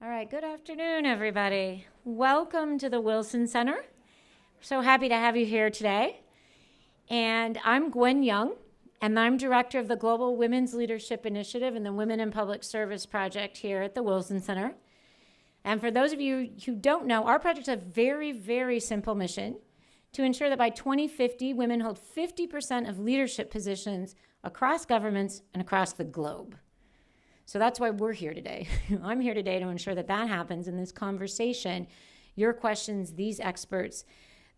All right, good afternoon, everybody. Welcome to the Wilson Center. So happy to have you here today. And I'm Gwen Young, and I'm director of the Global Women's Leadership Initiative and the Women in Public Service Project here at the Wilson Center. And for those of you who don't know, our project has a very, very simple mission to ensure that by 2050, women hold 50% of leadership positions across governments and across the globe. So that's why we're here today. I'm here today to ensure that that happens in this conversation. Your questions, these experts,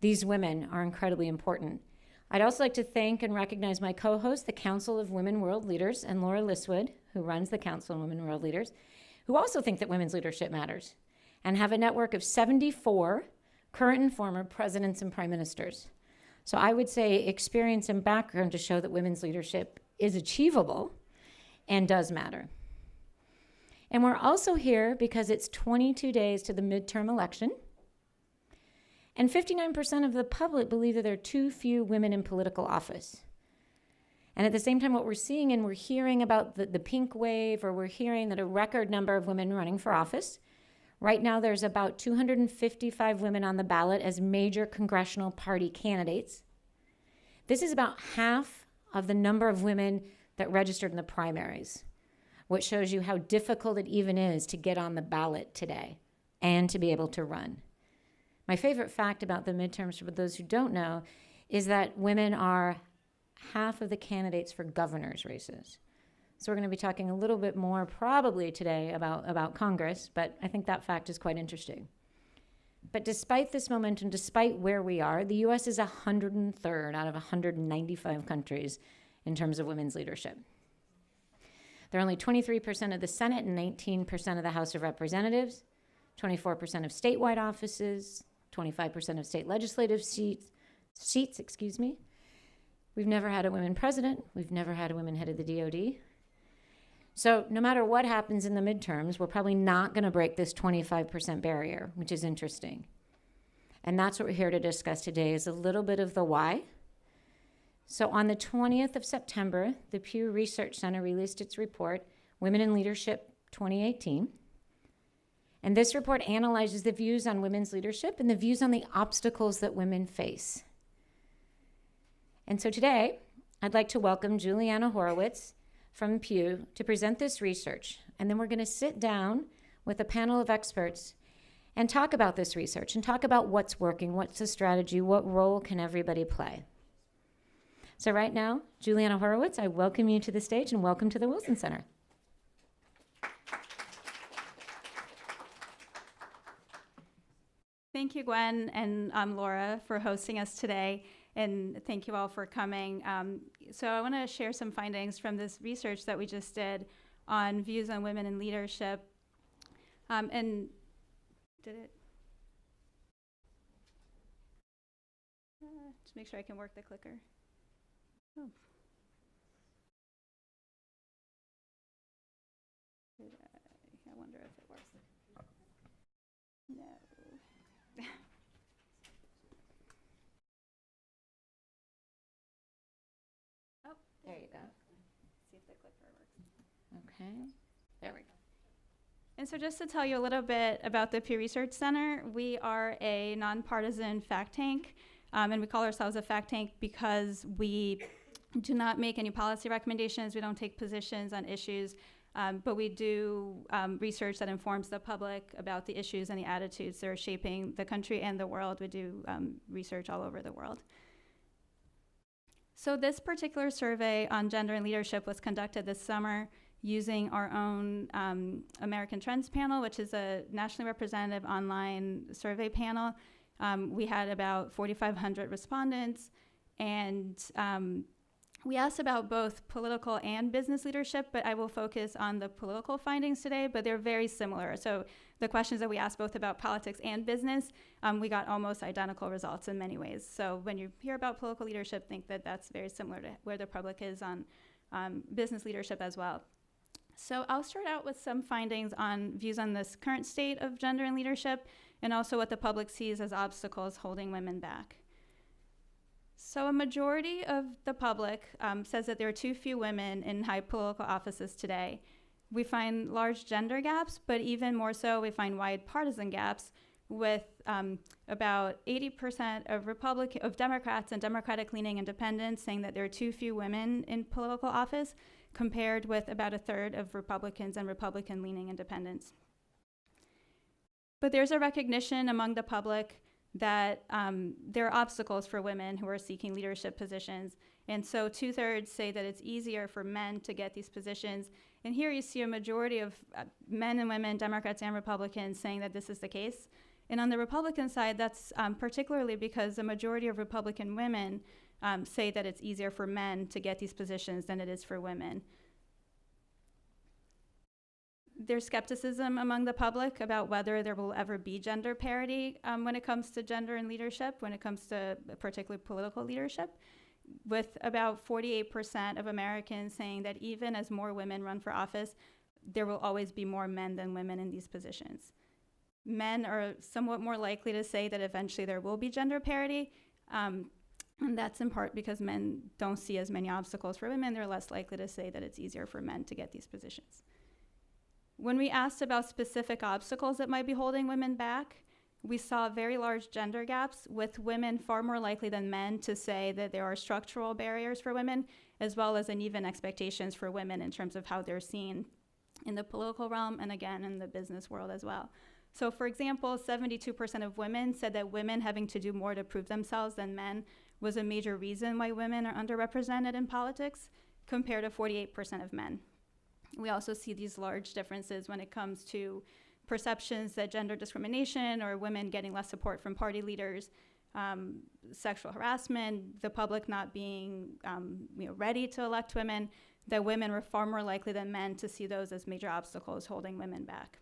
these women are incredibly important. I'd also like to thank and recognize my co-host, the Council of Women World Leaders, and Laura Liswood, who runs the Council of Women World Leaders, who also think that women's leadership matters and have a network of 74 current and former presidents and prime ministers. So I would say experience and background to show that women's leadership is achievable and does matter. And we're also here because it's 22 days to the midterm election, and 59% of the public believe that there are too few women in political office. And at the same time, what we're seeing and we're hearing about the pink wave, or we're hearing that a record number of women running for office. Right now, there's about 255 women on the ballot as major congressional party candidates. This is about half of the number of women that registered in the primaries, which shows you how difficult it even is to get on the ballot today and to be able to run. My favorite fact about the midterms, for those who don't know, is that women are half of the candidates for governor's races. So we're going to be talking a little bit more probably today about Congress, but I think that fact is quite interesting. But despite this momentum, despite where we are, the US is 103rd out of 195 countries in terms of women's leadership. There are only 23% of the Senate and 19% of the House of Representatives, 24% of statewide offices, 25% of state legislative seats. We've never had a women president. We've never had a woman head of the DOD. So no matter what happens in the midterms, we're probably not going to break this 25% barrier, which is interesting. And that's what we're here to discuss today, is a little bit of the why. So on the 20th of September, the Pew Research Center released its report, Women in Leadership 2018. And this report analyzes the views on women's leadership and the views on the obstacles that women face. And so today, I'd like to welcome Julianne Horowitz from Pew to present this research. And then we're going to sit down with a panel of experts and talk about this research and talk about what's working, what's the strategy, what role can everybody play. So right now, Julianne Horowitz, I welcome you to the stage and welcome to the Wilson Center. Thank you, Gwen, and Laura, for hosting us today, and thank you all for coming. So I want to share some findings from this research that we just did on views on women in leadership. And did it? Just make sure I can work the clicker. Oh. I wonder if it works. No. Oh, there you go. See if the clicker works. Okay, there we go. And so just to tell you a little bit about the Pew Research Center, we are a nonpartisan fact tank, and we call ourselves a fact tank because we do not make any policy recommendations. We don't take positions on issues, but we do research that informs the public about the issues and the attitudes that are shaping the country and the world. We do research all over the world. So this particular survey on gender and leadership was conducted this summer using our own American Trends panel, which is a nationally representative online survey panel. We had about 4,500 respondents, and we asked about both political and business leadership, but I will focus on the political findings today, but they're very similar. So the questions that we asked both about politics and business, we got almost identical results in many ways. So when you hear about political leadership, think that that's very similar to where the public is on business leadership as well. So I'll start out with some findings on views on this current state of gender and leadership, and also what the public sees as obstacles holding women back. So a majority of the public says that there are too few women in high political offices today. We find large gender gaps, but even more so, we find wide partisan gaps with about 80% of Democrats and Democratic-leaning independents saying that there are too few women in political office, compared with about a third of Republicans and Republican-leaning independents. But there's a recognition among the public that there are obstacles for women who are seeking leadership positions. And so 2/3 say that it's easier for men to get these positions. And here you see a majority of men and women, Democrats and Republicans, saying that this is the case. And on the Republican side, that's particularly because the majority of Republican women say that it's easier for men to get these positions than it is for women. There's skepticism among the public about whether there will ever be gender parity when it comes to gender and leadership, when it comes to particularly political leadership, with about 48% of Americans saying that even as more women run for office, there will always be more men than women in these positions. Men are somewhat more likely to say that eventually there will be gender parity, and that's in part because men don't see as many obstacles for women. They're less likely to say that it's easier for men to get these positions. When we asked about specific obstacles that might be holding women back, we saw very large gender gaps, with women far more likely than men to say that there are structural barriers for women, as well as uneven expectations for women in terms of how they're seen in the political realm and, again, in the business world as well. So, for example, 72% of women said that women having to do more to prove themselves than men was a major reason why women are underrepresented in politics, compared to 48% of men. We also see these large differences when it comes to perceptions that gender discrimination or women getting less support from party leaders, sexual harassment, the public not being ready to elect women, that women were far more likely than men to see those as major obstacles holding women back.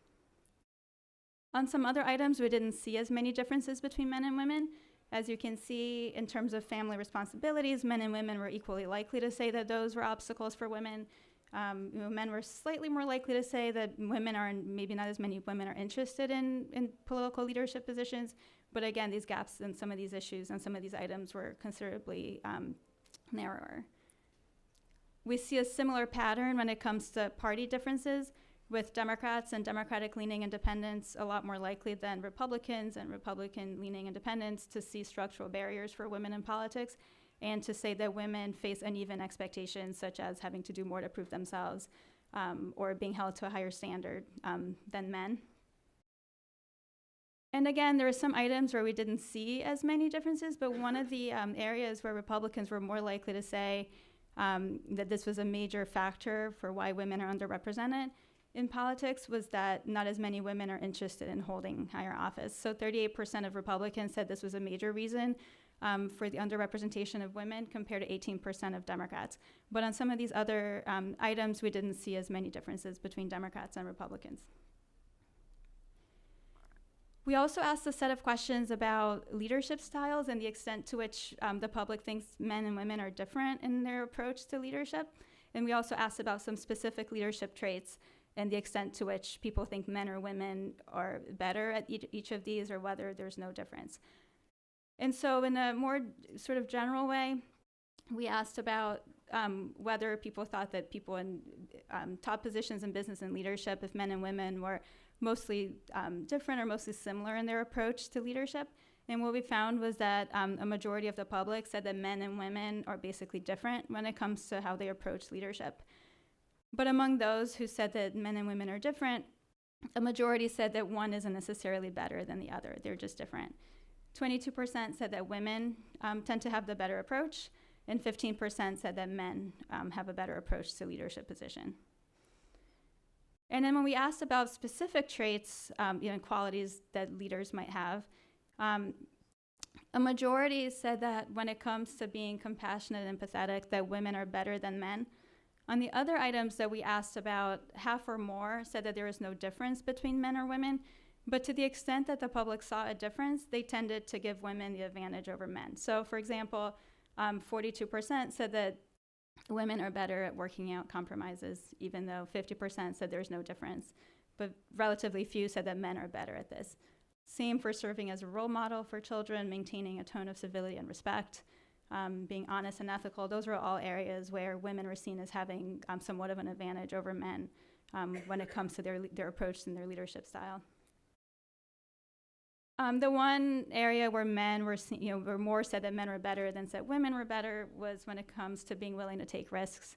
On some other items, we didn't see as many differences between men and women. As you can see, in terms of family responsibilities, men and women were equally likely to say that those were obstacles for women. Men were slightly more likely to say that women are, maybe not as many women are interested in political leadership positions, but again, these gaps in some of these issues and some of these items were considerably narrower. We see a similar pattern when it comes to party differences, with Democrats and Democratic-leaning independents a lot more likely than Republicans and Republican-leaning independents to see structural barriers for women in politics, and to say that women face uneven expectations, such as having to do more to prove themselves or being held to a higher standard than men. And again, there are some items where we didn't see as many differences, but one of the areas where Republicans were more likely to say that this was a major factor for why women are underrepresented in politics was that not as many women are interested in holding higher office. So 38% of Republicans said this was a major reason for the underrepresentation of women, compared to 18% of Democrats. But on some of these other items, we didn't see as many differences between Democrats and Republicans. We also asked a set of questions about leadership styles and the extent to which the public thinks men and women are different in their approach to leadership. And we also asked about some specific leadership traits and the extent to which people think men or women are better at each of these, or whether there's no difference. And so in a more sort of general way, we asked about whether people thought that people in top positions in business and leadership, if men and women were mostly different or mostly similar in their approach to leadership. And what we found was that a majority of the public said that men and women are basically different when it comes to how they approach leadership. But among those who said that men and women are different, a majority said that one isn't necessarily better than the other. They're just different. 22% said that women tend to have the better approach, and 15% said that men have a better approach to leadership position. And then when we asked about specific traits, qualities that leaders might have, a majority said that when it comes to being compassionate and empathetic, that women are better than men. On the other items that we asked about, half or more said that there is no difference between men or women, but to the extent that the public saw a difference, they tended to give women the advantage over men. So for example, 42% said that women are better at working out compromises, even though 50% said there's no difference. But relatively few said that men are better at this. Same for serving as a role model for children, maintaining a tone of civility and respect, being honest and ethical. Those were all areas where women were seen as having somewhat of an advantage over men when it comes to their approach and their leadership style. The one area where men were more said that men were better than said women were better was when it comes to being willing to take risks,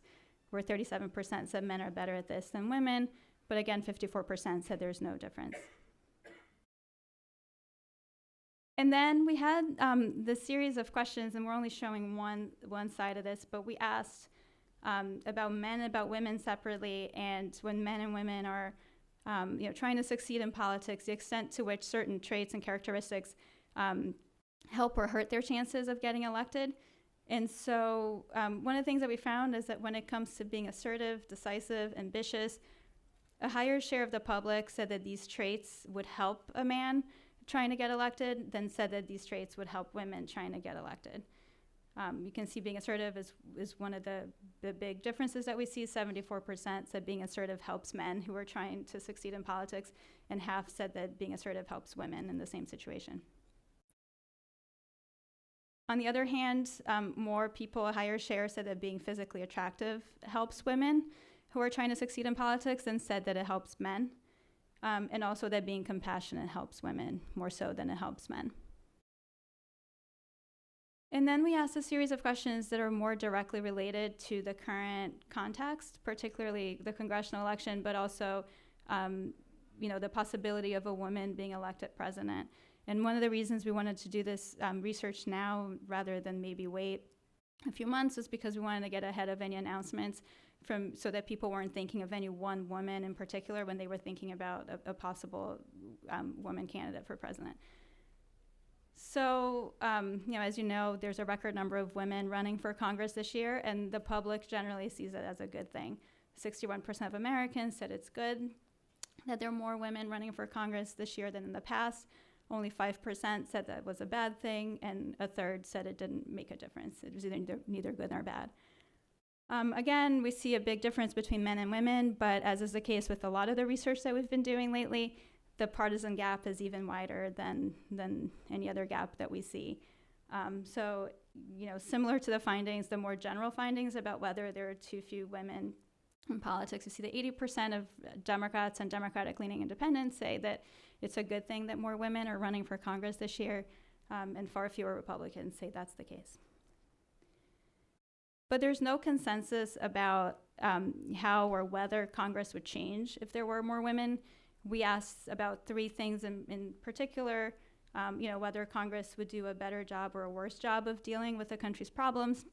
where 37% said men are better at this than women, but again, 54% said there's no difference. And then we had the series of questions, and we're only showing one side of this, but we asked about men, about women separately, and when men and women are trying to succeed in politics, the extent to which certain traits and characteristics help or hurt their chances of getting elected. And so one of the things that we found is that when it comes to being assertive, decisive, ambitious, a higher share of the public said that these traits would help a man trying to get elected than said that these traits would help women trying to get elected. You can see being assertive is one of the big differences that we see. 74% said being assertive helps men who are trying to succeed in politics, and half said that being assertive helps women in the same situation. On the other hand, more people, a higher share, said that being physically attractive helps women who are trying to succeed in politics than said that it helps men, and also that being compassionate helps women more so than it helps men. And then we asked a series of questions that are more directly related to the current context, particularly the congressional election, but also the possibility of a woman being elected president. And one of the reasons we wanted to do this research now rather than maybe wait a few months is because we wanted to get ahead of any announcements so that people weren't thinking of any one woman in particular when they were thinking about a possible woman candidate for president. So, as you know, there's a record number of women running for Congress this year, and the public generally sees it as a good thing. 61% of Americans said it's good that there are more women running for Congress this year than in the past. Only 5% said that was a bad thing, and a third said it didn't make a difference. It was neither good nor bad. Again, we see a big difference between men and women, but as is the case with a lot of the research that we've been doing lately, the partisan gap is even wider than any other gap that we see. So, similar to the findings, the more general findings about whether there are too few women in politics, you see that 80% of Democrats and Democratic-leaning independents say that it's a good thing that more women are running for Congress this year, and far fewer Republicans say that's the case. But there's no consensus about how or whether Congress would change if there were more women. We asked about three things in particular, whether Congress would do a better job or a worse job of dealing with the country's problems,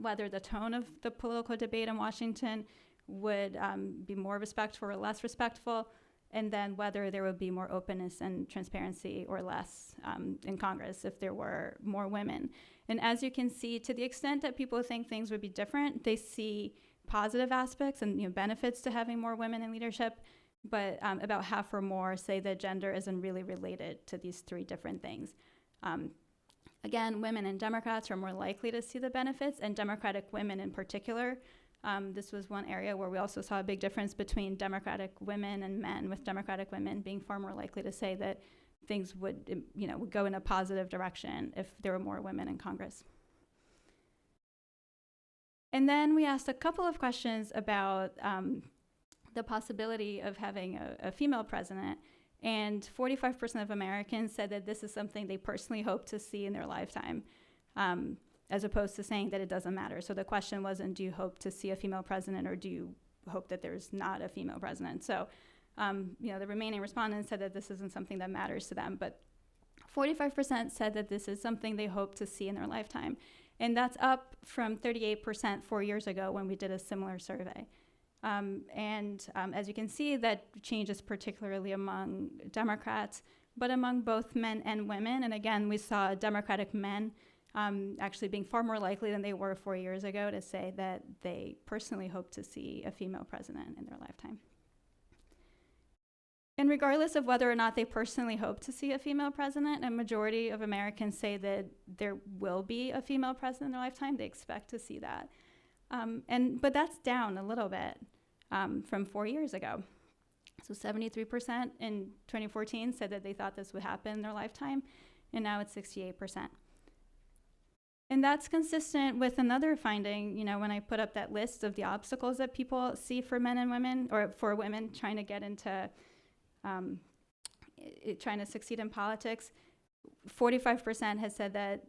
whether the tone of the political debate in Washington would be more respectful or less respectful, and then whether there would be more openness and transparency or less in Congress if there were more women. And as you can see, to the extent that people think things would be different, they see positive aspects and benefits to having more women in leadership. But about half or more say that gender isn't really related to these three different things. Again, women and Democrats are more likely to see the benefits, and Democratic women in particular. This was one area where we also saw a big difference between Democratic women and men, with Democratic women being far more likely to say that things would go in a positive direction if there were more women in Congress. And then we asked a couple of questions about the possibility of having a female president, and 45% of Americans said that this is something they personally hope to see in their lifetime, as opposed to saying that it doesn't matter. So the question wasn't, do you hope to see a female president, or do you hope that there's not a female president? So, the remaining respondents said that this isn't something that matters to them, but 45% said that this is something they hope to see in their lifetime. And that's up from 38% 4 years ago when we did a similar survey. As you can see, that changes particularly among Democrats, but among both men and women. And again, we saw Democratic men actually being far more likely than they were 4 years ago to say that they personally hope to see a female president in their lifetime. And regardless of whether or not they personally hope to see a female president, a majority of Americans say that there will be a female president in their lifetime. They expect to see that. But that's down a little bit from 4 years ago. So 73% in 2014 said that they thought this would happen in their lifetime, and now it's 68%. And that's consistent with another finding, when I put up that list of the obstacles that people see for men and women, or for women trying to get into, trying to succeed in politics. 45% has said that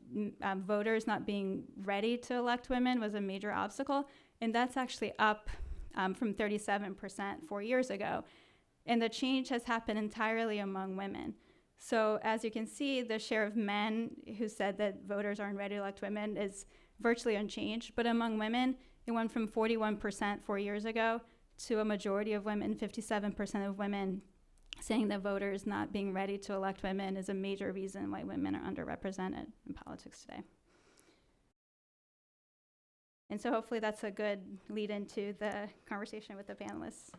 voters not being ready to elect women was a major obstacle. And that's actually up from 37% 4 years ago. And the change has happened entirely among women. So as you can see, the share of men who said that voters aren't ready to elect women is virtually unchanged. But among women, it went from 41% 4 years ago to a majority of women, 57% of women, saying that voters not being ready to elect women is a major reason why women are underrepresented in politics today. And so hopefully that's a good lead into the conversation with the panelists.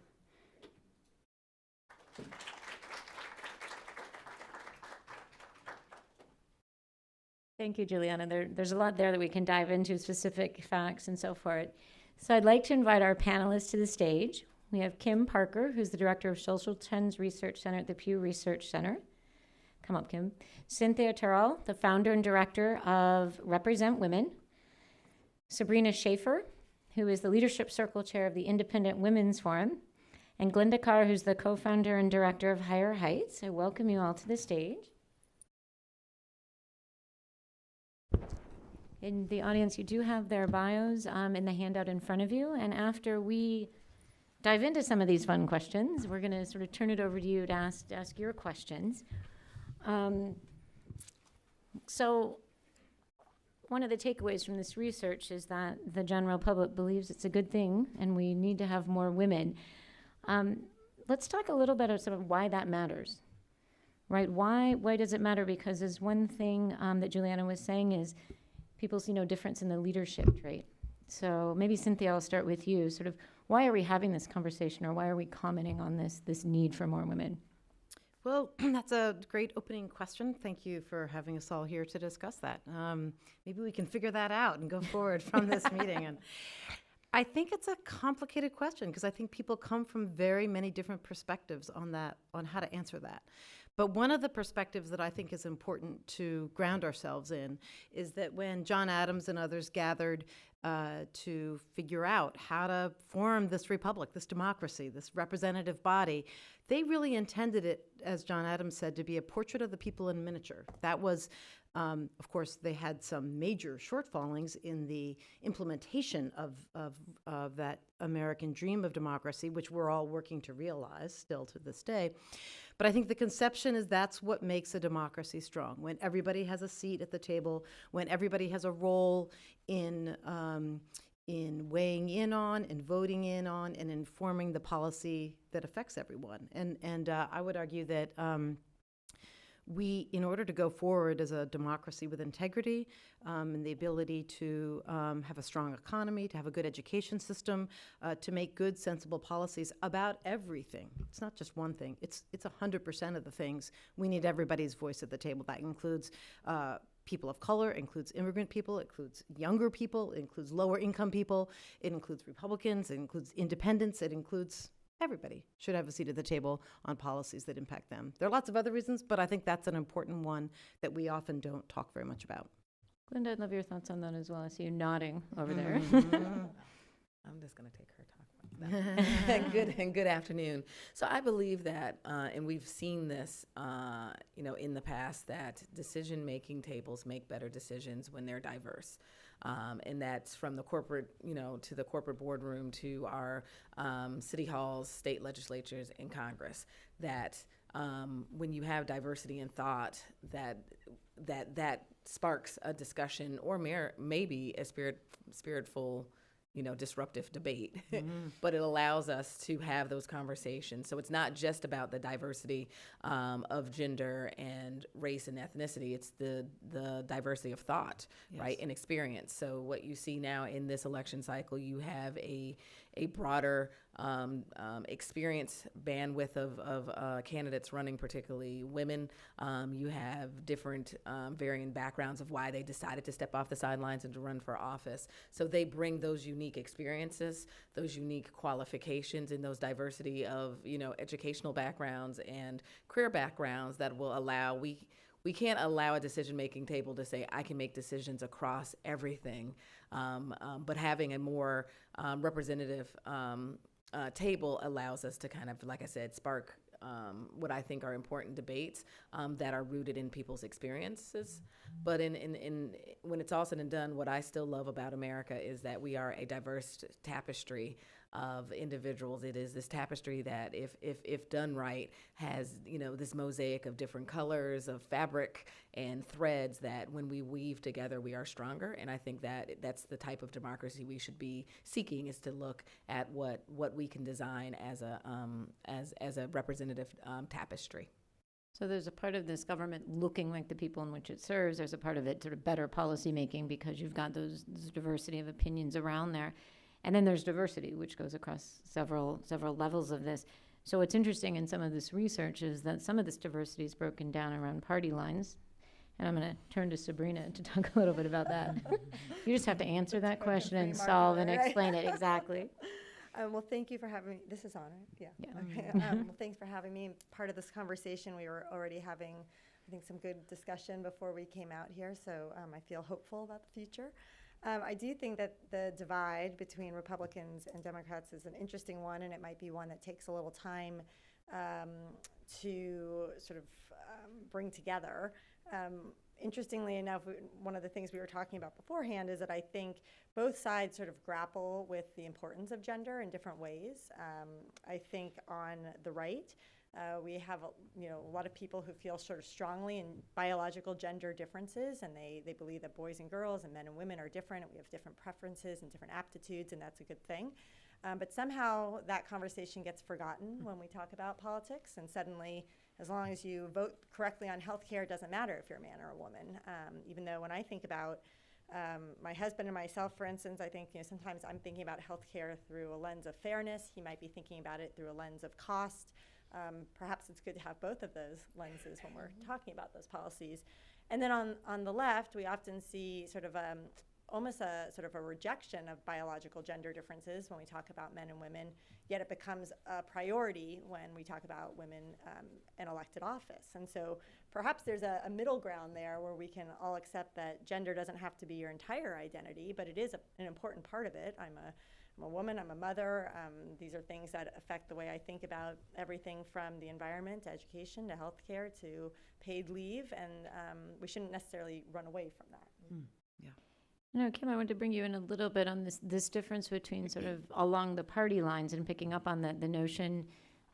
Thank you, Juliana. There's a lot there that we can dive into, specific facts and so forth. So I'd like to invite our panelists to the stage. We have Kim Parker, who's the director of Social Trends Research Center at the Pew Research Center. Come up, Kim. Cynthia Terrell, the founder and director of Represent Women. Sabrina Schaefer, who is the Leadership Circle Chair of the Independent Women's Forum. And Glenda Carr, who's the co-founder and director of Higher Heights. I welcome you all to the stage. In the audience, you do have their bios in the handout in front of you. And after we dive into some of these fun questions, we're going to sort of turn it over to you to ask your questions. So one of the takeaways from this research is that the general public believes it's a good thing and we need to have more women. Let's talk a little bit about sort of why that matters, right? Why does it matter? Because there's one thing that Juliana was saying is people see no difference in the leadership trait. So maybe Cynthia, I'll start with you. Sort of why are we having this conversation, or why are we commenting on this need for more women? Well, that's a great opening question. Thank you for having us all here to discuss that. Maybe we can figure that out and go forward from this meeting. And I think it's a complicated question because I think people come from very many different perspectives on how to answer that. But one of the perspectives that I think is important to ground ourselves in is that when John Adams and others gathered to figure out how to form this republic, this democracy, this representative body, they really intended it, as John Adams said, to be a portrait of the people in miniature. That was, of course, they had some major shortfallings in the implementation of that American dream of democracy, which we're all working to realize still to this day. But I think the conception is that's what makes a democracy strong. When everybody has a seat at the table, when everybody has a role in weighing in on and voting in on and informing the policy that affects everyone. And I would argue that we, in order to go forward as a democracy with integrity and the ability to have a strong economy, to have a good education system, to make good, sensible policies about everything. It's not just one thing. It's 100% of the things. We need everybody's voice at the table. That includes people of color, includes immigrant people, it includes younger people, it includes lower income people, it includes Republicans, it includes independents, it includes everybody should have a seat at the table on policies that impact them. There are lots of other reasons, but I think that's an important one that we often don't talk very much about. Glenda, I'd love your thoughts on that as well. I see you nodding over there. I'm just going to take her talk. Good afternoon. So I believe that, and we've seen this, in the past, that decision-making tables make better decisions when they're diverse. And that's from the corporate, to the corporate boardroom to our city halls, state legislatures, and Congress. That when you have diversity in thought, that sparks a discussion or maybe a spiritful, disruptive debate, but it allows us to have those conversations. So it's not just about the diversity of gender and race and ethnicity. It's the diversity of thought, yes, right, and experience. So what you see now in this election cycle, you have a broader experience bandwidth of candidates running, particularly women. You have different varying backgrounds of why they decided to step off the sidelines and to run for office. So they bring those unique experiences, those unique qualifications, and those diversity of educational backgrounds and career backgrounds that will allow we can't allow a decision-making table to say, I can make decisions across everything, but having a more representative table allows us to kind of, like I said, spark what I think are important debates that are rooted in people's experiences. But when it's all said and done, what I still love about America is that we are a diverse tapestry of individuals. It is this tapestry that, if done right, has this mosaic of different colors of fabric and threads that, when we weave together, we are stronger. And I think that's the type of democracy we should be seeking, is to look at what we can design as a representative tapestry. So there's a part of this government looking like the people in which it serves. There's a part of it sort of better policy making, because you've got this diversity of opinions around there. And then there's diversity, which goes across several levels of this. So what's interesting in some of this research is that some of this diversity is broken down around party lines. And I'm going to turn to Sabrina to talk a little bit about that. You just have to answer that question and solve and explain it exactly. Well, thank you for having me. This is on, right? Yeah. Okay. Well, thanks for having me. Part of this conversation, we were already having, I think, some good discussion before we came out here, so I feel hopeful about the future. I do think that the divide between Republicans and Democrats is an interesting one, and it might be one that takes a little time to sort of bring together. Interestingly enough, one of the things we were talking about beforehand is that I think both sides sort of grapple with the importance of gender in different ways. I think on the right, we have a lot of people who feel sort of strongly in biological gender differences, and they believe that boys and girls and men and women are different, and we have different preferences and different aptitudes, and that's a good thing. But somehow that conversation gets forgotten when we talk about politics, and suddenly, as long as you vote correctly on healthcare, it doesn't matter if you're a man or a woman. Even though when I think about my husband and myself, for instance, I think sometimes I'm thinking about healthcare through a lens of fairness. He might be thinking about it through a lens of cost. Perhaps it's good to have both of those lenses when we're talking about those policies. And then on the left, we often see sort of almost a sort of a rejection of biological gender differences when we talk about men and women, yet it becomes a priority when we talk about women in elected office. And so perhaps there's a middle ground there where we can all accept that gender doesn't have to be your entire identity, but it is an important part of it. I'm a woman, I'm a mother. These are things that affect the way I think about everything from the environment to education to healthcare to paid leave, and we shouldn't necessarily run away from that. No, Kim, I wanted to bring you in a little bit on this difference between sort of along the party lines and picking up on the notion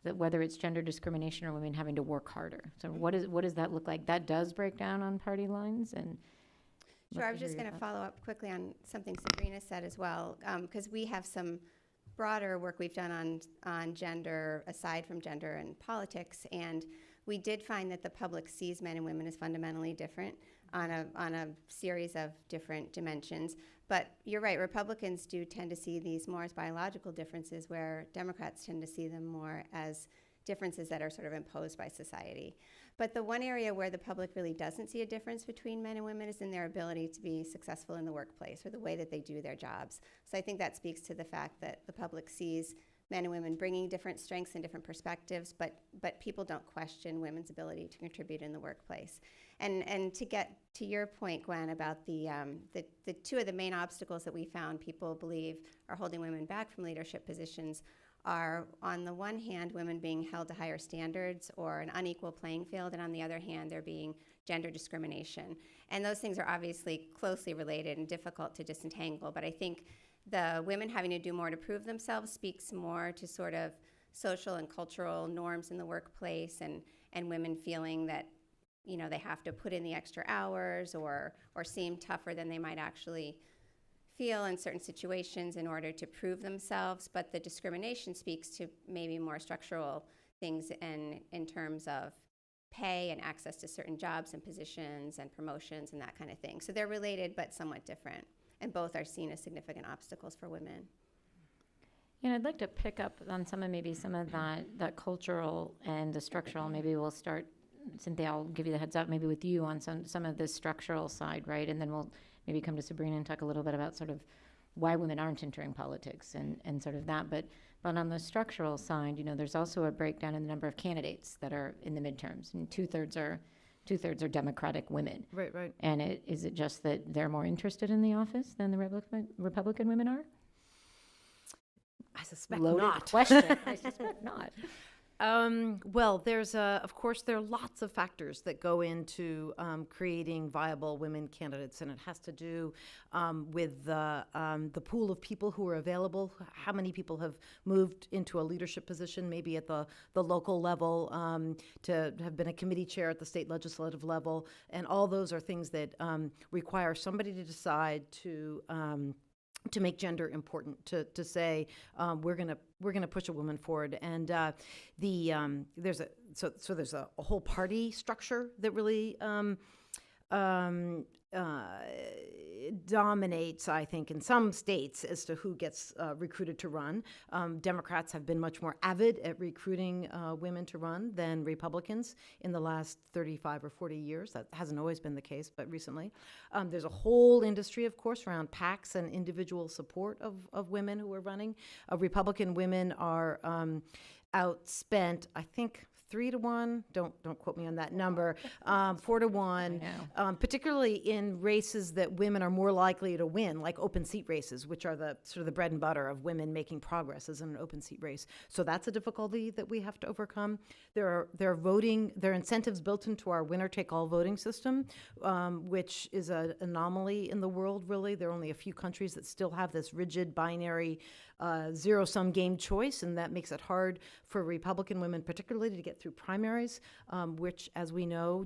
that whether it's gender discrimination or women having to work harder. So what does that look like? That does break down on party lines? And sure, I was just going to follow up quickly on something Sabrina said as well, because we have some broader work we've done on gender, aside from gender and politics, and we did find that the public sees men and women as fundamentally different on a series of different dimensions. But you're right, Republicans do tend to see these more as biological differences, where Democrats tend to see them more as differences that are sort of imposed by society. But the one area where the public really doesn't see a difference between men and women is in their ability to be successful in the workplace, or the way that they do their jobs. So I think that speaks to the fact that the public sees men and women bringing different strengths and different perspectives, but people don't question women's ability to contribute in the workplace. And to get to your point, Gwen, about the two of the main obstacles that we found people believe are holding women back from leadership positions are, on the one hand, women being held to higher standards or an unequal playing field, and on the other hand, there being gender discrimination. And those things are obviously closely related and difficult to disentangle, but I think the women having to do more to prove themselves speaks more to sort of social and cultural norms in the workplace, and women feeling that they have to put in the extra hours or seem tougher than they might actually feel in certain situations in order to prove themselves. But the discrimination speaks to maybe more structural things in terms of pay and access to certain jobs and positions and promotions and that kind of thing. So they're related but somewhat different, and both are seen as significant obstacles for women. Yeah, I'd like to pick up on some of that cultural and the structural. Maybe we'll start, Cynthia, I'll give you the heads up, maybe with you on some of the structural side, right? And then we'll maybe come to Sabrina and talk a little bit about sort of why women aren't entering politics and sort of that. But on the structural side, there's also a breakdown in the number of candidates that are in the midterms, and two-thirds are 2/3 are Democratic women. Right, right. And is it just that they're more interested in the office than the Republican women are? I suspect Loaded not. question. I suspect not. Well, of course, there are lots of factors that go into creating viable women candidates, and it has to do with the pool of people who are available. How many people have moved into a leadership position, maybe at the local level, to have been a committee chair at the state legislative level, and all those are things that require somebody to decide to make gender important, to say we're gonna push a woman forward, and there's a whole party structure that really dominates, I think, in some states as to who gets recruited to run. Democrats have been much more avid at recruiting women to run than Republicans in the last 35 or 40 years. That hasn't always been the case, but recently. There's a whole industry, of course, around PACs and individual support of women who are running. Republican women are outspent, I think, 3-1. Don't quote me on that number. 4-1, particularly in races that women are more likely to win, like open seat races, which are the sort of the bread and butter of women making progress as in an open seat race. So that's a difficulty that we have to overcome. There are incentives built into our winner-take-all voting system, which is an anomaly in the world. Really, there are only a few countries that still have this rigid binary zero-sum game choice, and that makes it hard for Republican women, particularly, to get through primaries, which, as we know,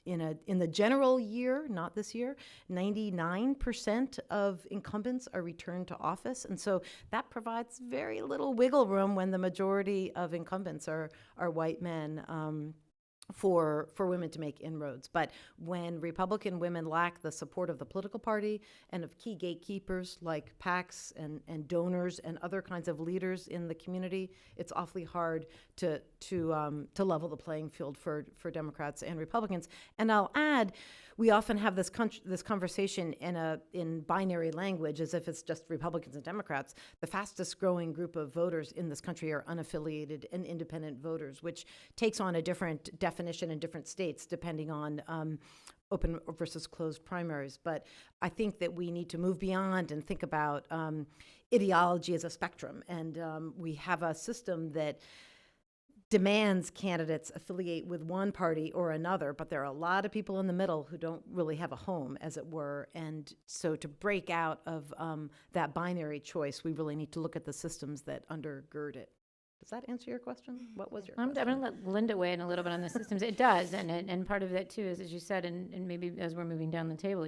in the general year, not this year, 99% of incumbents are returned to office, and so that provides very little wiggle room when the majority of incumbents are white men. For women to make inroads. But when Republican women lack the support of the political party and of key gatekeepers like PACs and donors and other kinds of leaders in the community, it's awfully hard to level the playing field for Democrats and Republicans. And I'll add, we often have this conversation in binary language as if it's just Republicans and Democrats. The fastest growing group of voters in this country are unaffiliated and independent voters, which takes on a different definition in different states depending on open versus closed primaries. But I think that we need to move beyond and think about ideology as a spectrum. And we have a system that demands candidates affiliate with one party or another, but there are a lot of people in the middle who don't really have a home, as it were. And so to break out of that binary choice, we really need to look at the systems that undergird it. Does that answer your question? What was your question? I'm going to let Linda weigh in a little bit on the systems. It does, and part of that, too, is, as you said, and maybe as we're moving down the table,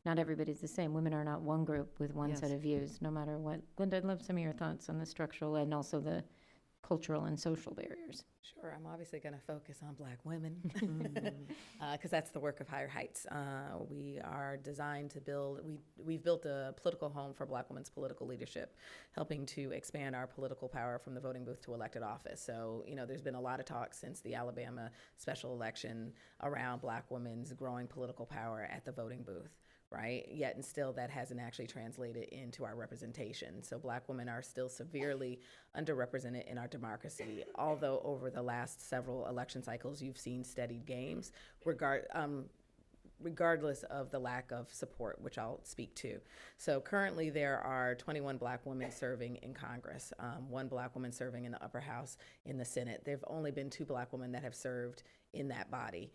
not everybody's the same. Women are not one group with one set of views, no matter what. Linda, I'd love some of your thoughts on the structural and also the cultural and social barriers. Sure, I'm obviously going to focus on Black women because that's the work of Higher Heights. We are designed to we've built a political home for Black women's political leadership, helping to expand our political power from the voting booth to elected office. So, there's been a lot of talk since the Alabama special election around Black women's growing political power at the voting booth. Right? Yet and still that hasn't actually translated into our representation. So Black women are still severely underrepresented in our democracy, although over the last several election cycles you've seen steadied gains, regardless of the lack of support, which I'll speak to. So currently there are 21 Black women serving in Congress, 1 Black woman serving in the upper house in the Senate. There have only been 2 Black women that have served in that body.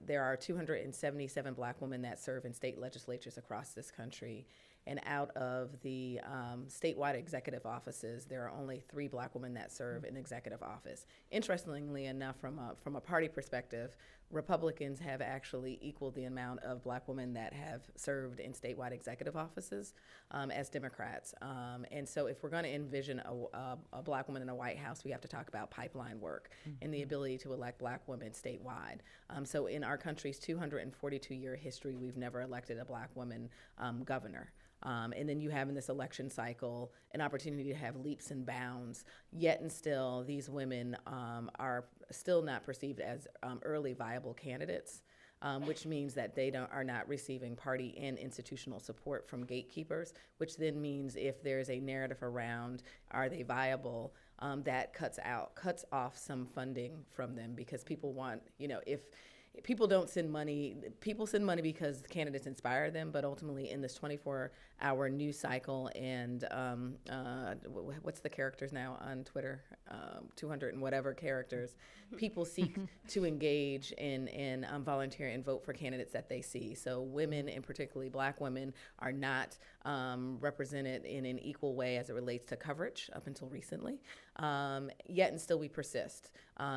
There are 277 Black women that serve in state legislatures across this country. And out of the statewide executive offices, there are only 3 Black women that serve in executive office. Interestingly enough, from a party perspective, Republicans have actually equaled the amount of Black women that have served in statewide executive offices as Democrats. And so if we're going to envision a Black woman in a White House, we have to talk about pipeline work and the ability to elect Black women statewide. So in our country's 242-year history, we've never elected a Black woman governor. And then you have in this election cycle an opportunity to have leaps and bounds, yet and still these women are still not perceived as early viable candidates, which means that they are not receiving party and institutional support from gatekeepers, which then means if there's a narrative around are they viable, that cuts off some funding from them because people want, people don't send money. People send money because candidates inspire them, but ultimately in this 24-hour news cycle and what's the characters now on Twitter? 200 and whatever characters. People seek to engage and volunteer and vote for candidates that they see. So women, and particularly Black women, are not represented in an equal way as it relates to coverage up until recently. Yet and still we persist.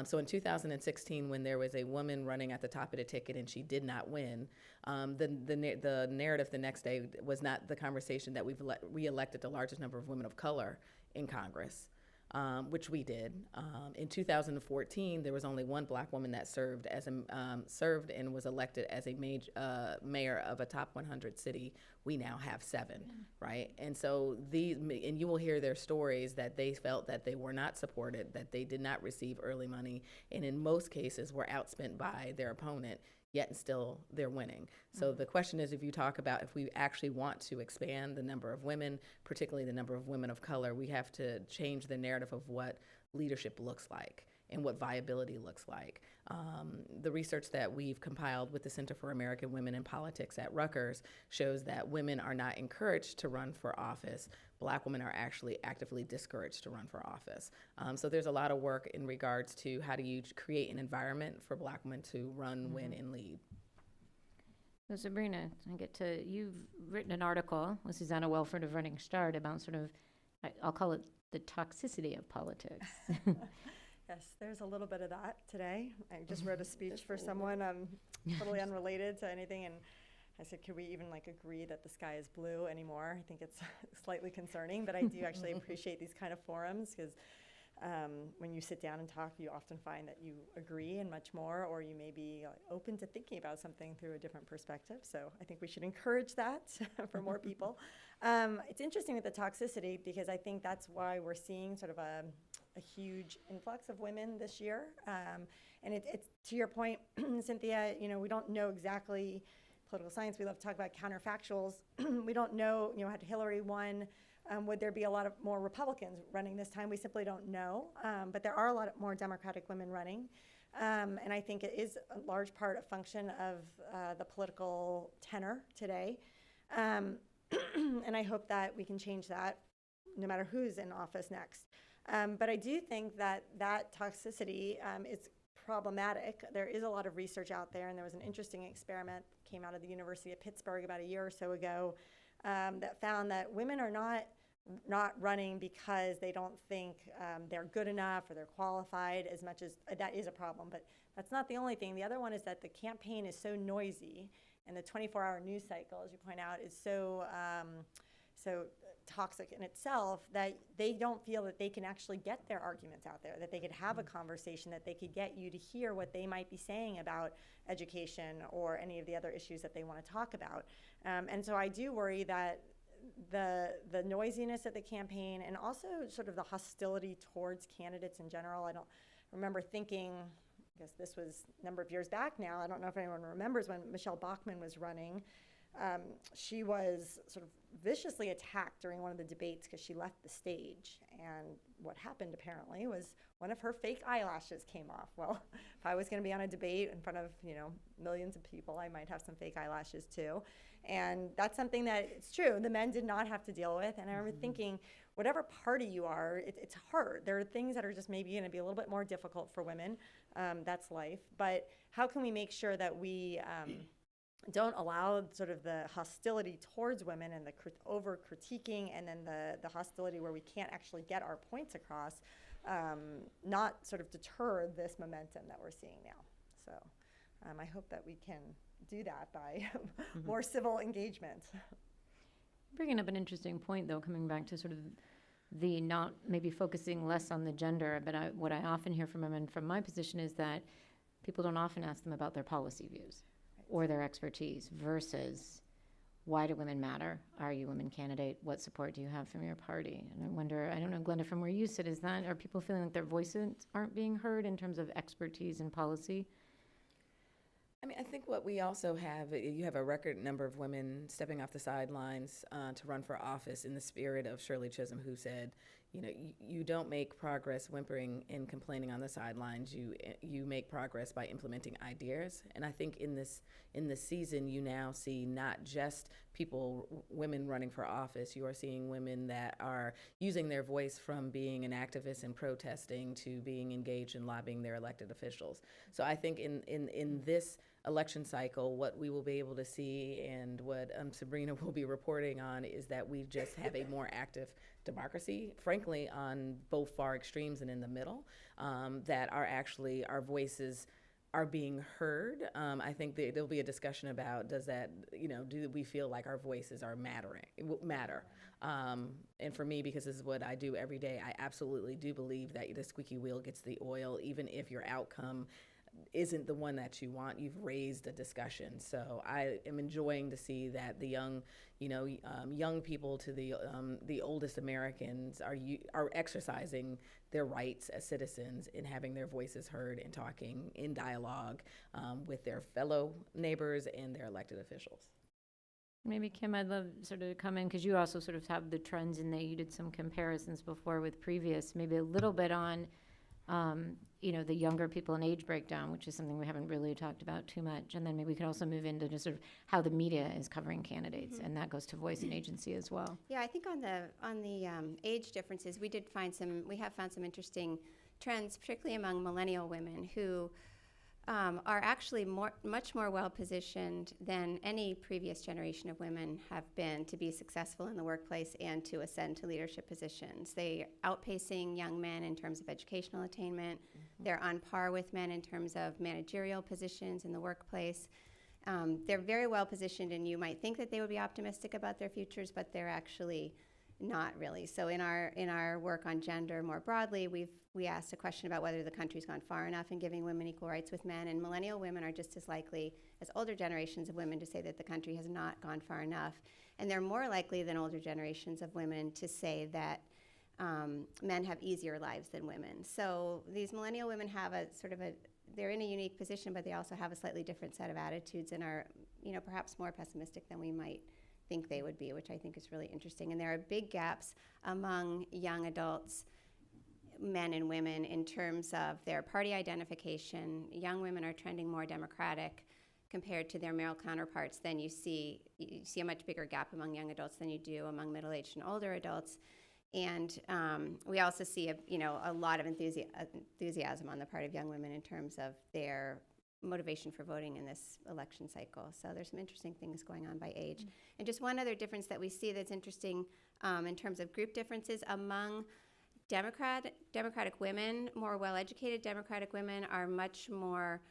So in 2016, when there was a woman running at the top of the ticket and she did not win, the narrative the next day was not the conversation that we elected the largest number of women of color in Congress. Which we did. In 2014, there was only one Black woman that served and was elected as a mayor of a top 100 city. We now have 7, right? And so and you will hear their stories that they felt that they were not supported, that they did not receive early money, and in most cases were outspent by their opponent. Yet and still they're winning. So the question is, if you talk about if we actually want to expand the number of women, particularly the number of women of color, we have to change the narrative of what leadership looks like and what viability looks like. The research that we've compiled with the Center for American Women in Politics at Rutgers shows that women are not encouraged to run for office. Black women are actually actively discouraged to run for office. So there's a lot of work in regards to how do you create an environment for Black women to run, win, and lead. So Sabrina, you've written an article with Susanna Welford of Running Start about sort of, I'll call it the toxicity of politics. Yes, there's a little bit of that today. I just wrote a speech for someone totally unrelated to anything, and I said, could we even agree that the sky is blue anymore? I think it's slightly concerning, but I do actually appreciate these kind of forums because when you sit down and talk, you often find that you agree and much more, or you may be open to thinking about something through a different perspective. So I think we should encourage that for more people. It's interesting with the toxicity because I think that's why we're seeing sort of a huge influx of women this year. And it's to your point, Cynthia, we don't know exactly political science. We love to talk about counterfactuals. We don't know, had Hillary won, would there be a lot of more Republicans running this time? We simply don't know. But there are a lot of more Democratic women running. And I think it is a large part a function of the political tenor today. And I hope that we can change that no matter who's in office next. But I do think that toxicity is problematic. There is a lot of research out there, and there was an interesting experiment that came out of the University of Pittsburgh about a year or so ago that found that women are not running because they don't think they're good enough or they're qualified as much as that is a problem. But that's not the only thing. The other one is that the campaign is so noisy, and the 24-hour news cycle, as you point out, is so toxic in itself that they don't feel that they can actually get their arguments out there, that they could have a conversation, that they could get you to hear what they might be saying about education or any of the other issues that they want to talk about. And so I do worry that the noisiness of the campaign and also sort of the hostility towards candidates in general. I don't remember thinking, I guess this was a number of years back now, I don't know if anyone remembers when Michelle Bachmann was running. She was sort of viciously attacked during one of the debates because she left the stage. And what happened apparently was one of her fake eyelashes came off. Well, if I was going to be on a debate in front of, millions of people, I might have some fake eyelashes too. And that's something that it's true. The men did not have to deal with. And I remember thinking, whatever party you are, it's hard. There are things that are just maybe going to be a little bit more difficult for women. That's life. But how can we make sure that we don't allow sort of the hostility towards women and the over critiquing and then the hostility where we can't actually get our points across, not sort of deter this momentum that we're seeing now. So I hope that we can do that by more civil engagement. Bringing up an interesting point, though, coming back to sort of the not maybe focusing less on the gender, but what I often hear from women from my position is that people don't often ask them about their policy views or their expertise versus why do women matter? Are you a women candidate? What support do you have from your party? And I wonder, I don't know, Glenda, from where you sit, are people feeling like their voices aren't being heard in terms of expertise and policy? I mean, I think what we also have, you have a record number of women stepping off the sidelines to run for office in the spirit of Shirley Chisholm, who said, you don't make progress whimpering and complaining on the sidelines. You make progress by implementing ideas. And I think in this season, you now see not just women running for office. You are seeing women that are using their voice from being an activist and protesting to being engaged in lobbying their elected officials. So I think in this election cycle, what we will be able to see and what Sabrina will be reporting on is that we just have a more active democracy, frankly, on both far extremes and in the middle, that are actually, our voices are being heard. I think there'll be a discussion about, does that, do we feel like our voices are matter? And for me, because this is what I do every day, I absolutely do believe that the squeaky wheel gets the oil, even if your outcome isn't the one that you want. You've raised a discussion. So I am enjoying to see that the young people to the oldest Americans are exercising their rights as citizens in having their voices heard and talking in dialogue with their fellow neighbors and their elected officials. Maybe, Kim, I'd love sort of to come in, because you also sort of have the trends in there. You did some comparisons before with previous, maybe a little bit on the younger people and age breakdown, which is something we haven't really talked about too much. And then maybe we could also move into just sort of how the media is covering candidates, and that goes to voice and agency as well. Yeah, I think on the age differences, we have found some interesting trends, particularly among millennial women who are actually much more well-positioned than any previous generation of women have been to be successful in the workplace and to ascend to leadership positions. They are outpacing young men in terms of educational attainment. They're on par with men in terms of managerial positions in the workplace. They're very well-positioned, and you might think that they would be optimistic about their futures, but they're actually not really. So in our work on gender more broadly, we asked a question about whether the country's gone far enough in giving women equal rights with men, and millennial women are just as likely as older generations of women to say that the country has not gone far enough. And they're more likely than older generations of women to say that men have easier lives than women. So these millennial women have they're in a unique position, but they also have a slightly different set of attitudes and are, perhaps more pessimistic than we might think they would be, which I think is really interesting. And there are big gaps among young adults, men and women, in terms of their party identification. Young women are trending more Democratic compared to their male counterparts. Then you see a much bigger gap among young adults than you do among middle-aged and older adults. And we also see a lot of enthusiasm on the part of young women in terms of their motivation for voting in this election cycle. So there's some interesting things going on by age. And just one other difference that we see that's interesting in terms of group differences among Democratic women, more well-educated Democratic women are much more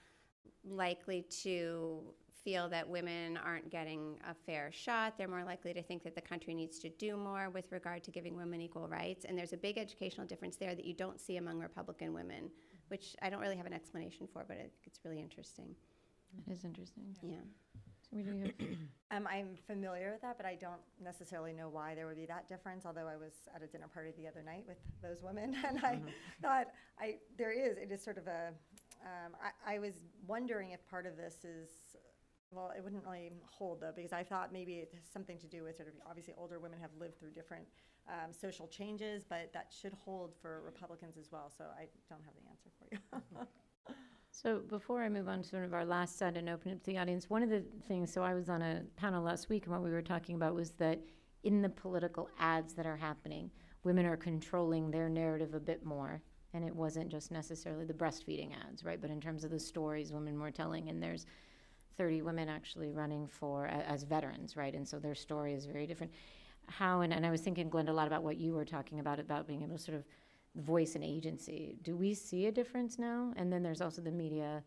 likely to feel that women aren't getting a fair shot. They're more likely to think that the country needs to do more with regard to giving women equal rights. And there's a big educational difference there that you don't see among Republican women, which I don't really have an explanation for, but I think it's really interesting. It is interesting. Yeah. So we do here. I'm familiar with that, but I don't necessarily know why there would be that difference, although I was at a dinner party the other night with those women, and I thought it is sort of I was wondering if part of this is, well, it wouldn't really hold, though, because I thought maybe it has something to do with sort of, obviously, older women have lived through different social changes, but that should hold for Republicans as well, so I don't have the answer for you. So before I move on to sort of our last set and open it to the audience, one of the things, so I was on a panel last week, and what we were talking about was that in the political ads that are happening, women are controlling their narrative a bit more. And it wasn't just necessarily the breastfeeding ads, right? But in terms of the stories women were telling, and there's 30 women actually running for as veterans, right? And so their story is very different. How, and I was thinking, Glenda, a lot about what you were talking about being able to sort of voice and agency. Do we see a difference now? And then there's also the media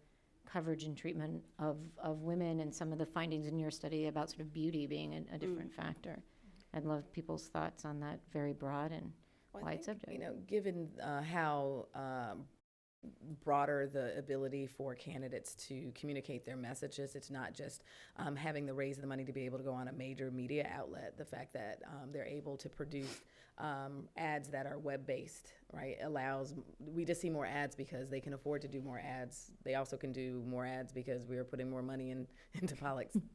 coverage and treatment of women and some of the findings in your study about sort of beauty being a different factor. I'd love people's thoughts on that very broad and wide subject. Given how broader the ability for candidates to communicate their messages, it's not just having the raise the money to be able to go on a major media outlet. The fact that they're able to produce ads that are web-based, right? We just see more ads because they can afford to do more ads. They also can do more ads because we are putting more money into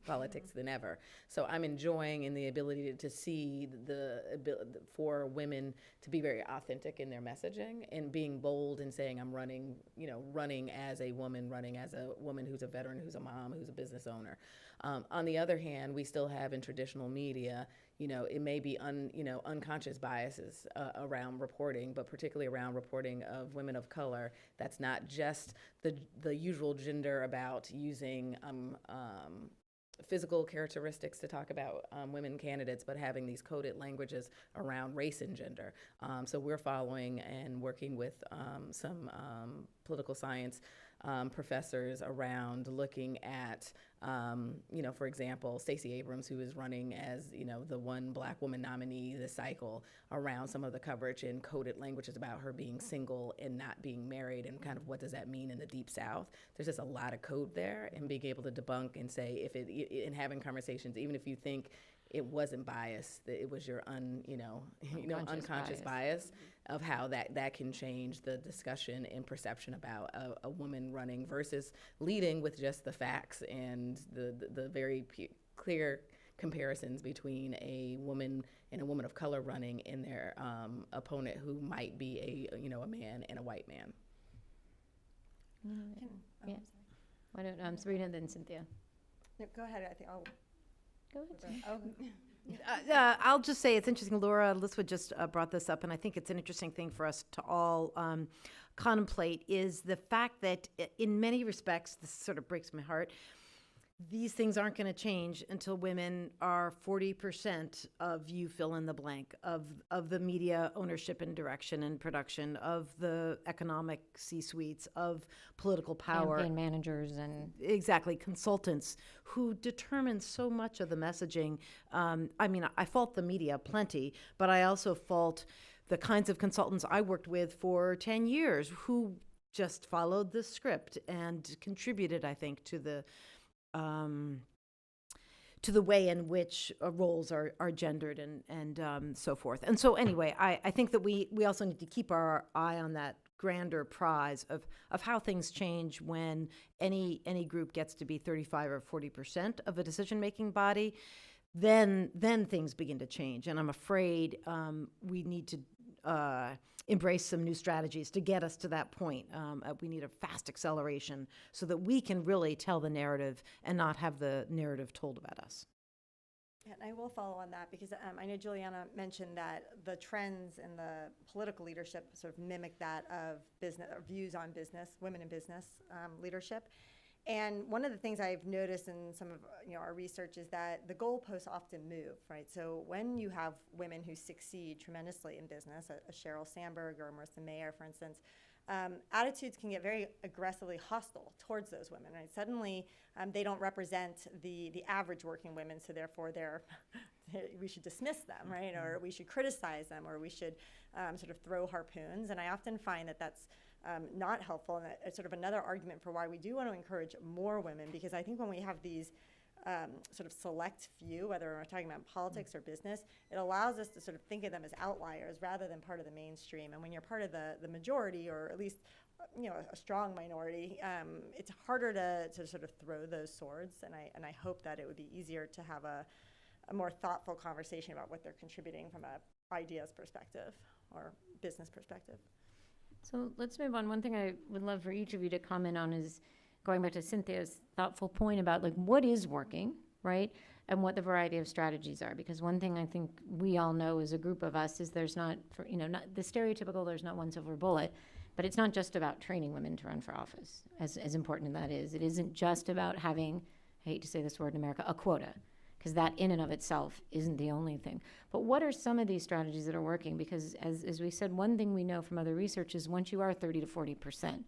politics than ever. So I'm enjoying in the ability to see the ability for women to be very authentic in their messaging and being bold and saying, I'm running as a woman who's a veteran, who's a mom, who's a business owner. On the other hand, we still have in traditional media, it may be unconscious biases around reporting, but particularly around reporting of women of color. That's not just the usual gender about using physical characteristics to talk about women candidates, but having these coded languages around race and gender. So we're following and working with some political science professors around looking at, for example, Stacey Abrams, who is running as, the one Black woman nominee this cycle, around some of the coverage in coded languages about her being single and not being married and kind of what does that mean in the Deep South. There's just a lot of code there, and being able to debunk and say, and having conversations, even if you think it wasn't bias, that it was your unconscious bias of how that can change the discussion and perception about a woman running versus leading with just the facts and the very clear comparisons between a woman and a woman of color running and their opponent who might be a man and a white man. Yeah. Why don't Sabrina and then Cynthia? No, go ahead. I think I'll Go ahead. I'll just say it's interesting. Laura Liswood just brought this up, and I think it's an interesting thing for us to all contemplate, is the fact that in many respects, this sort of breaks my heart, these things aren't going to change until women are 40% of you fill in the blank of the media ownership and direction and production, of the economic C-suites, of political power. Campaign managers and... Exactly, consultants who determine so much of the messaging. I fault the media plenty, but I also fault the kinds of consultants I worked with for 10 years who just followed the script and contributed, I think, to the way in which roles are gendered and so forth. And so anyway, I think that we also need to keep our eye on that grander prize of how things change when any group gets to be 35 or 40% of a decision-making body. Then things begin to change. And I'm afraid we need to embrace some new strategies to get us to that point. We need a fast acceleration so that we can really tell the narrative and not have the narrative told about us. And I will follow on that because I know Juliana mentioned that the trends in the political leadership sort of mimic that of business or views on business, women in business leadership. And one of the things I've noticed in some of our research is that the goalposts often move, right? So when you have women who succeed tremendously in business, a Sheryl Sandberg or a Marissa Mayer, for instance, attitudes can get very aggressively hostile towards those women, right? Suddenly, they don't represent the average working women, so therefore we should dismiss them, right? Or we should criticize them, or we should sort of throw harpoons. And I often find that that's not helpful, and it's sort of another argument for why we do want to encourage more women, because I think when we have these sort of select few, whether we're talking about politics or business, it allows us to sort of think of them as outliers rather than part of the mainstream. And when you're part of the majority, or at least a strong minority, it's harder to sort of throw those swords. And I hope that it would be easier to have a more thoughtful conversation about what they're contributing from a ideas perspective or business perspective. So let's move on. One thing I would love for each of you to comment on is going back to Cynthia's thoughtful point about what is working, right? And what the variety of strategies are. Because one thing I think we all know as a group of us is there's not the stereotypical, there's not one silver bullet, but it's not just about training women to run for office, as important as that is. It isn't just about having, I hate to say this word in America, a quota, because that in and of itself isn't the only thing. But what are some of these strategies that are working? Because as we said, one thing we know from other research is once you are 30 to 40%,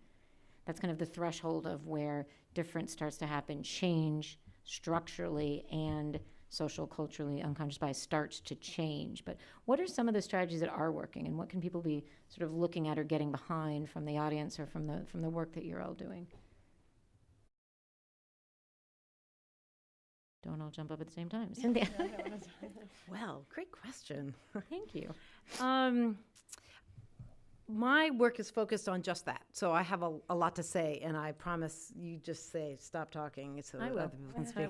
that's kind of the threshold of where difference starts to happen, change structurally and social, culturally, unconscious bias starts to change. But what are some of the strategies that are working, and what can people be sort of looking at or getting behind from the audience or from the work that you're all doing? Don't all jump up at the same time. Cynthia. Well, great question. Thank you. My work is focused on just that. So I have a lot to say, and I promise you just say, stop talking so I that will. other people can speak.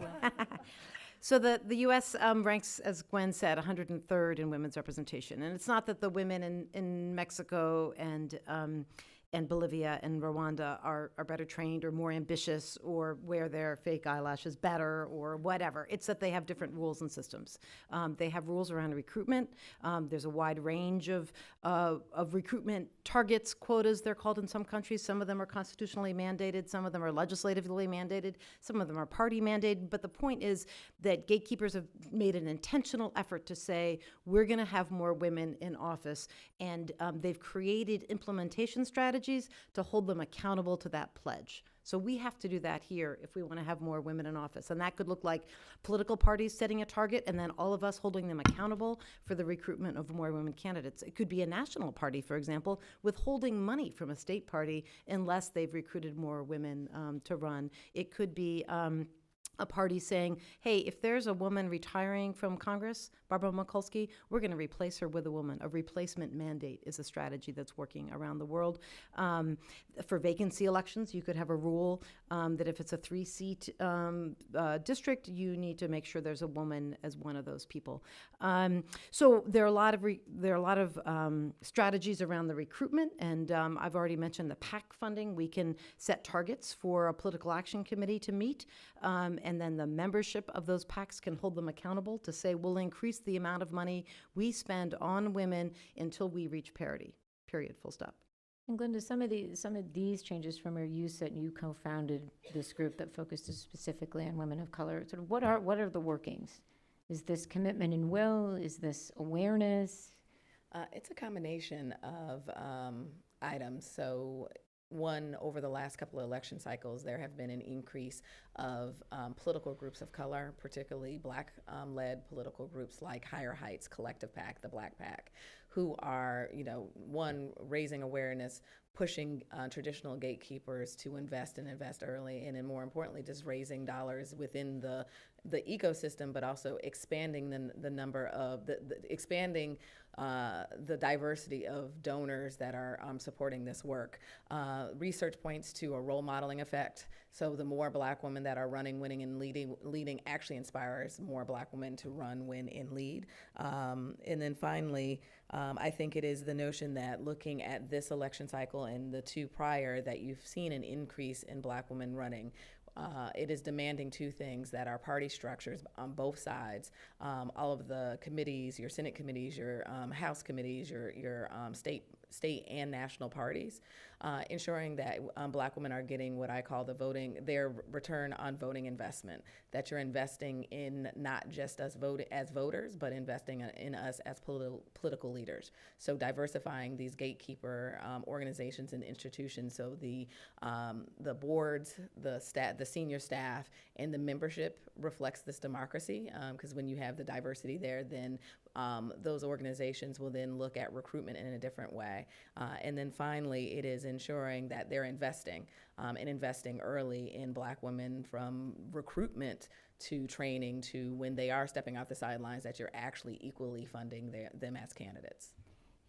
So the U.S. Ranks, as Gwen said, 103rd in women's representation. And it's not that the women in Mexico and Bolivia and Rwanda are better trained or more ambitious or wear their fake eyelashes better or whatever. It's that they have different rules and systems. They have rules around recruitment. There's a wide range of recruitment targets, quotas, they're called in some countries. Some of them are constitutionally mandated. Some of them are legislatively mandated. Some of them are party mandated. But the point is that gatekeepers have made an intentional effort to say, we're going to have more women in office. And they've created implementation strategies to hold them accountable to that pledge. So we have to do that here if we want to have more women in office. And that could look like political parties setting a target and then all of us holding them accountable for the recruitment of more women candidates. It could be a national party, for example, withholding money from a state party unless they've recruited more women to run. It could be a party saying, hey, if there's a woman retiring from Congress, Barbara Mikulski, we're going to replace her with a woman. A replacement mandate is a strategy that's working around the world. For vacancy elections, you could have a rule that if it's a 3-seat district, you need to make sure there's a woman as one of those people. So there are a lot of strategies around the recruitment, and I've already mentioned the PAC funding. We can set targets for a political action committee to meet, and then the membership of those PACs can hold them accountable to say, we'll increase the amount of money we spend on women until we reach parity, period, full stop. And Glenda, some of these changes from where you sit and you co-founded this group that focuses specifically on women of color, sort of what are the workings? Is this commitment and will? Is this awareness? It's a combination of items. So one, over the last couple of election cycles, there have been an increase of political groups of color, particularly Black-led political groups like Higher Heights, Collective PAC, the Black PAC, who are, one, raising awareness, pushing traditional gatekeepers to invest early, and then more importantly, just raising dollars within the ecosystem, but also expanding the number of expanding the diversity of donors that are supporting this work. Research points to a role modeling effect. So the more Black women that are running, winning, and leading actually inspires more Black women to run, win, and lead. And then finally, I think it is the notion that looking at this election cycle and the two prior, that you've seen an increase in Black women running. It is demanding two things, that our party structures on both sides, all of the committees, your Senate committees, your House committees, your state and national parties, ensuring that Black women are getting what I call their return on voting investment, that you're investing in not just us as voters, but investing in us as political leaders. So diversifying these gatekeeper organizations and institutions, so the boards, the senior staff, and the membership reflects this democracy, because when you have the diversity there, then those organizations will then look at recruitment in a different way. And then finally, it is ensuring that they're investing and investing early in Black women, from recruitment to training to when they are stepping off the sidelines, that you're actually equally funding them as candidates.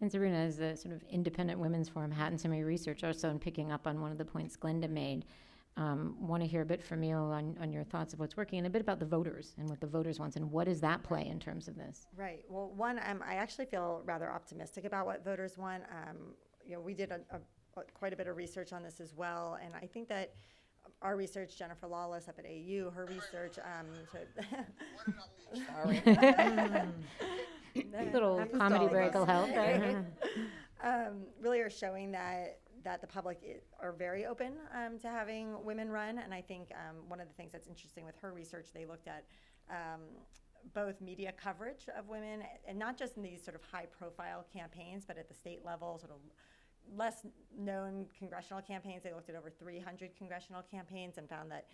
And Sabrina, as a sort of independent women's forum, hat and Pew Research, also in picking up on one of the points Glenda made, want to hear a bit from you on your thoughts of what's working, and a bit about the voters and what the voters want, and what does that play in terms of this? Right. Well, one, I actually feel rather optimistic about what voters want. We did quite a bit of research on this as well, and I think that our research, Jennifer Lawless up at AU, her research. Sorry. Little comedy break will help. Really are showing that the public are very open to having women run. And I think one of the things that's interesting with her research, they looked at both media coverage of women, and not just in these sort of high profile campaigns, but at the state level, sort of less known congressional campaigns. They looked at over 300 congressional campaigns and found that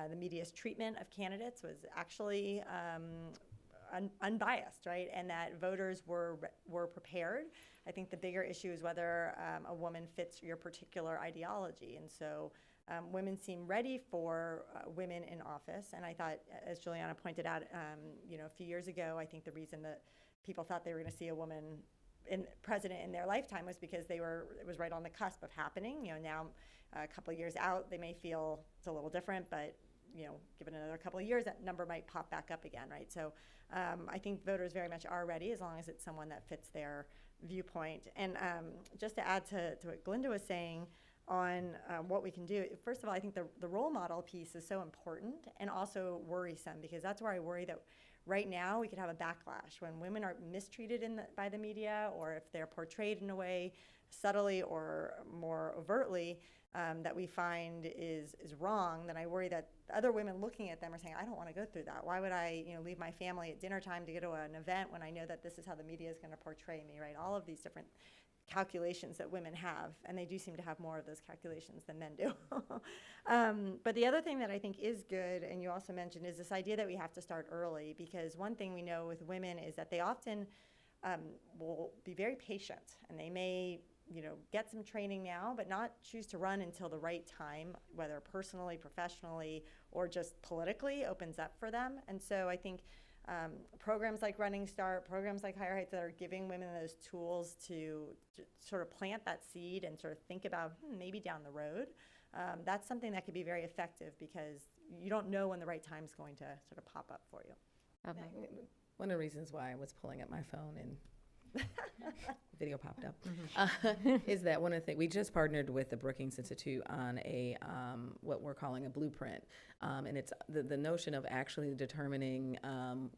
the media's treatment of candidates was actually unbiased, right? And that voters were prepared. I think the bigger issue is whether a woman fits your particular ideology. And so women seem ready for women in office. And I thought, as Juliana pointed out, a few years ago, I think the reason that people thought they were going to see a woman president in their lifetime was because it was right on the cusp of happening. Now a couple of years out, they may feel it's a little different, but given another couple of years, that number might pop back up again, right? So I think voters very much are ready as long as it's someone that fits their viewpoint. And just to add to what Glinda was saying on what we can do, first of all, I think the role model piece is so important and also worrisome, because that's where I worry that right now we could have a backlash when women are mistreated by the media, or if they're portrayed in a way subtly or more overtly that we find is wrong. Then I worry that other women looking at them are saying, I don't want to go through that. Why would I leave my family at dinner time to go to an event when I know that this is how the media is going to portray me, right? All of these different calculations that women have, and they do seem to have more of those calculations than men do. But the other thing that I think is good, and you also mentioned, is this idea that we have to start early, because one thing we know with women is that they often will be very patient, and they may get some training now, but not choose to run until the right time, whether personally, professionally, or just politically opens up for them. And so I think programs like Running Start, programs like Higher Heights that are giving women those tools to sort of plant that seed and sort of think about maybe down the road, that's something that could be very effective, because you don't know when the right time is going to sort of pop up for you. Okay. One of the reasons why I was pulling up my phone and video popped up, is that one of the things, we just partnered with the Brookings Institute on a what we're calling a blueprint, and it's the notion of actually determining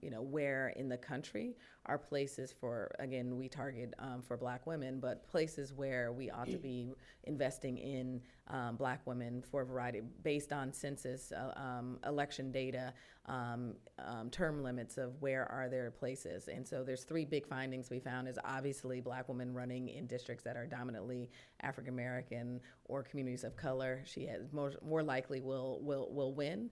where in the country are places for, again, we target for Black women, but places where we ought to be investing in Black women for a variety, based on census, election data, term limits of where are there places. And so there's three big findings we found is obviously Black women running in districts that are dominantly African American or communities of color. She has more likely will win.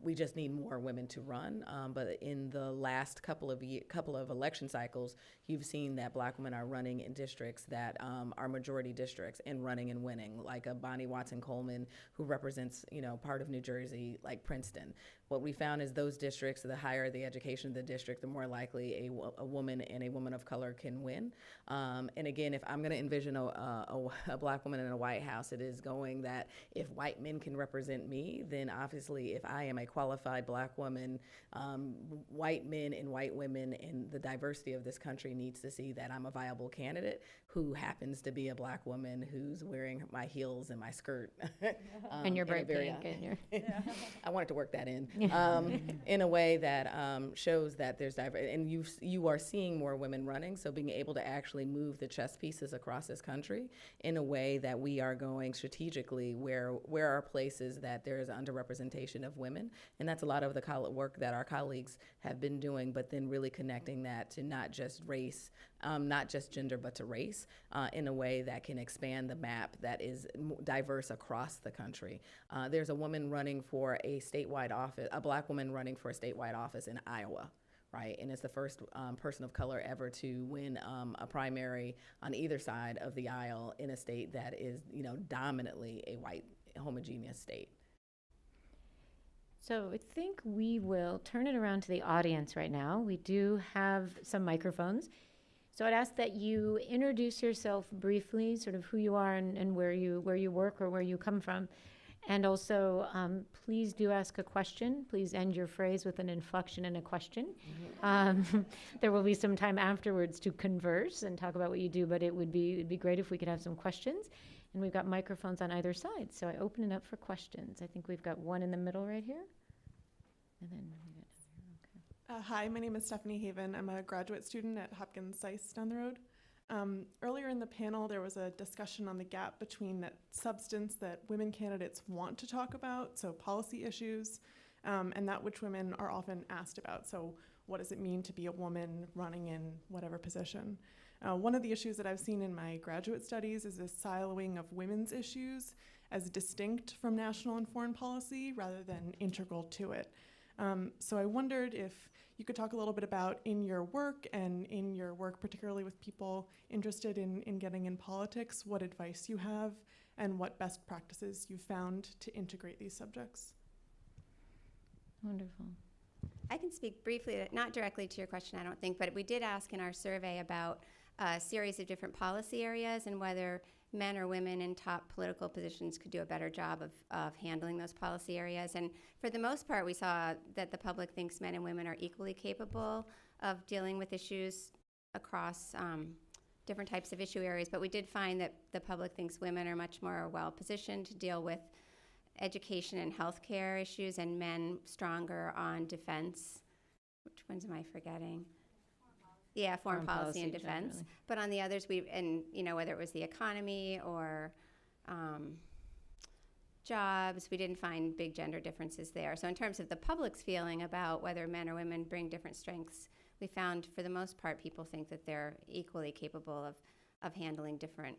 We just need more women to run. But in the last couple of election cycles, you've seen that Black women are running in districts that are majority districts and running and winning, like a Bonnie Watson Coleman, who represents part of New Jersey, like Princeton. What we found is those districts, the higher the education of the district, the more likely a woman and a woman of color can win. And again, if I'm going to envision a Black woman in a White House, it is going that if white men can represent me, then obviously if I am a qualified Black woman, white men and white women and the diversity of this country needs to see that I'm a viable candidate who happens to be a Black woman who's wearing my heels and my skirt. And you're bright pink. And you're I wanted to work that in a way that shows that there's diversity. And you are seeing more women running, so being able to actually move the chess pieces across this country in a way that we are going strategically where are places that there is underrepresentation of women. And that's a lot of the work that our colleagues have been doing, but then really connecting that to not just race, not just gender, but to race in a way that can expand the map that is diverse across the country. There's a woman running for a statewide office, a Black woman running for a statewide office in Iowa, right? And it's the first person of color ever to win a primary on either side of the aisle in a state that is, dominantly a white homogeneous state. So I think we will turn it around to the audience right now. We do have some microphones. So I'd ask that you introduce yourself briefly, sort of who you are and where you work or where you come from. And also, please do ask a question. Please end your phrase with an inflection and a question. There will be some time afterwards to converse and talk about what you do, but it'd be great if we could have some questions. And we've got microphones on either side, so I open it up for questions. I think we've got one in the middle right here. And then we got, Hi, my name is Stephanie Haven. I'm a graduate student at Hopkins SICE down the road. Earlier in the panel, there was a discussion on the gap between that substance that women candidates want to talk about, so policy issues, and that which women are often asked about. So what does it mean to be a woman running in whatever position? One of the issues that I've seen in my graduate studies is this siloing of women's issues as distinct from national and foreign policy rather than integral to it. So I wondered if you could talk a little bit about in your work particularly with people interested in getting in politics, what advice you have and what best practices you've found to integrate these subjects. Wonderful. I can speak briefly, not directly to your question, I don't think, but we did ask in our survey about a series of different policy areas and whether men or women in top political positions could do a better job of handling those policy areas. And for the most part, we saw that the public thinks men and women are equally capable of dealing with issues across different types of issue areas. But we did find that the public thinks women are much more well-positioned to deal with education and healthcare issues, and men stronger on defense. Which ones am I forgetting? Yeah, foreign policy and defense. Generally. But on the others, whether it was the economy or jobs, we didn't find big gender differences there. So in terms of the public's feeling about whether men or women bring different strengths, we found for the most part people think that they're equally capable of handling different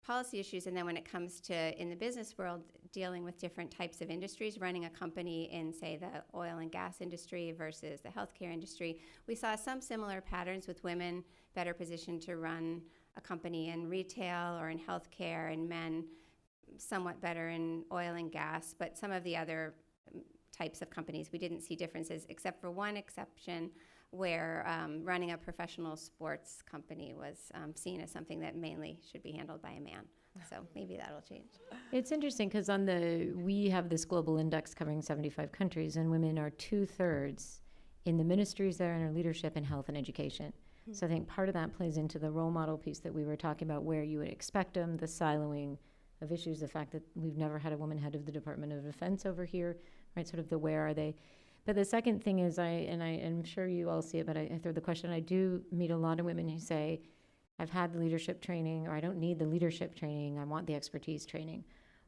policy issues. And then when it comes to, in the business world, dealing with different types of industries, running a company in, say, the oil and gas industry versus the healthcare industry, we saw some similar patterns with women better positioned to run a company in retail or in healthcare, and men somewhat better in oil and gas. But some of the other types of companies, we didn't see differences, except for one exception where running a professional sports company was seen as something that mainly should be handled by a man. So maybe that'll change. It's interesting because we have this global index covering 75 countries, and women are 2/3 in the ministries there and in leadership in health and education. Mm-hmm. So I think part of that plays into the role model piece that we were talking about, where you would expect them, the siloing of issues, the fact that we've never had a woman head of the Department of Defense over here, right? Sort of the where are they. But the second thing is, I'm sure you all see it, but I throw the question, I do meet a lot of women who say, I've had the leadership training, or I don't need the leadership training, I want the expertise training.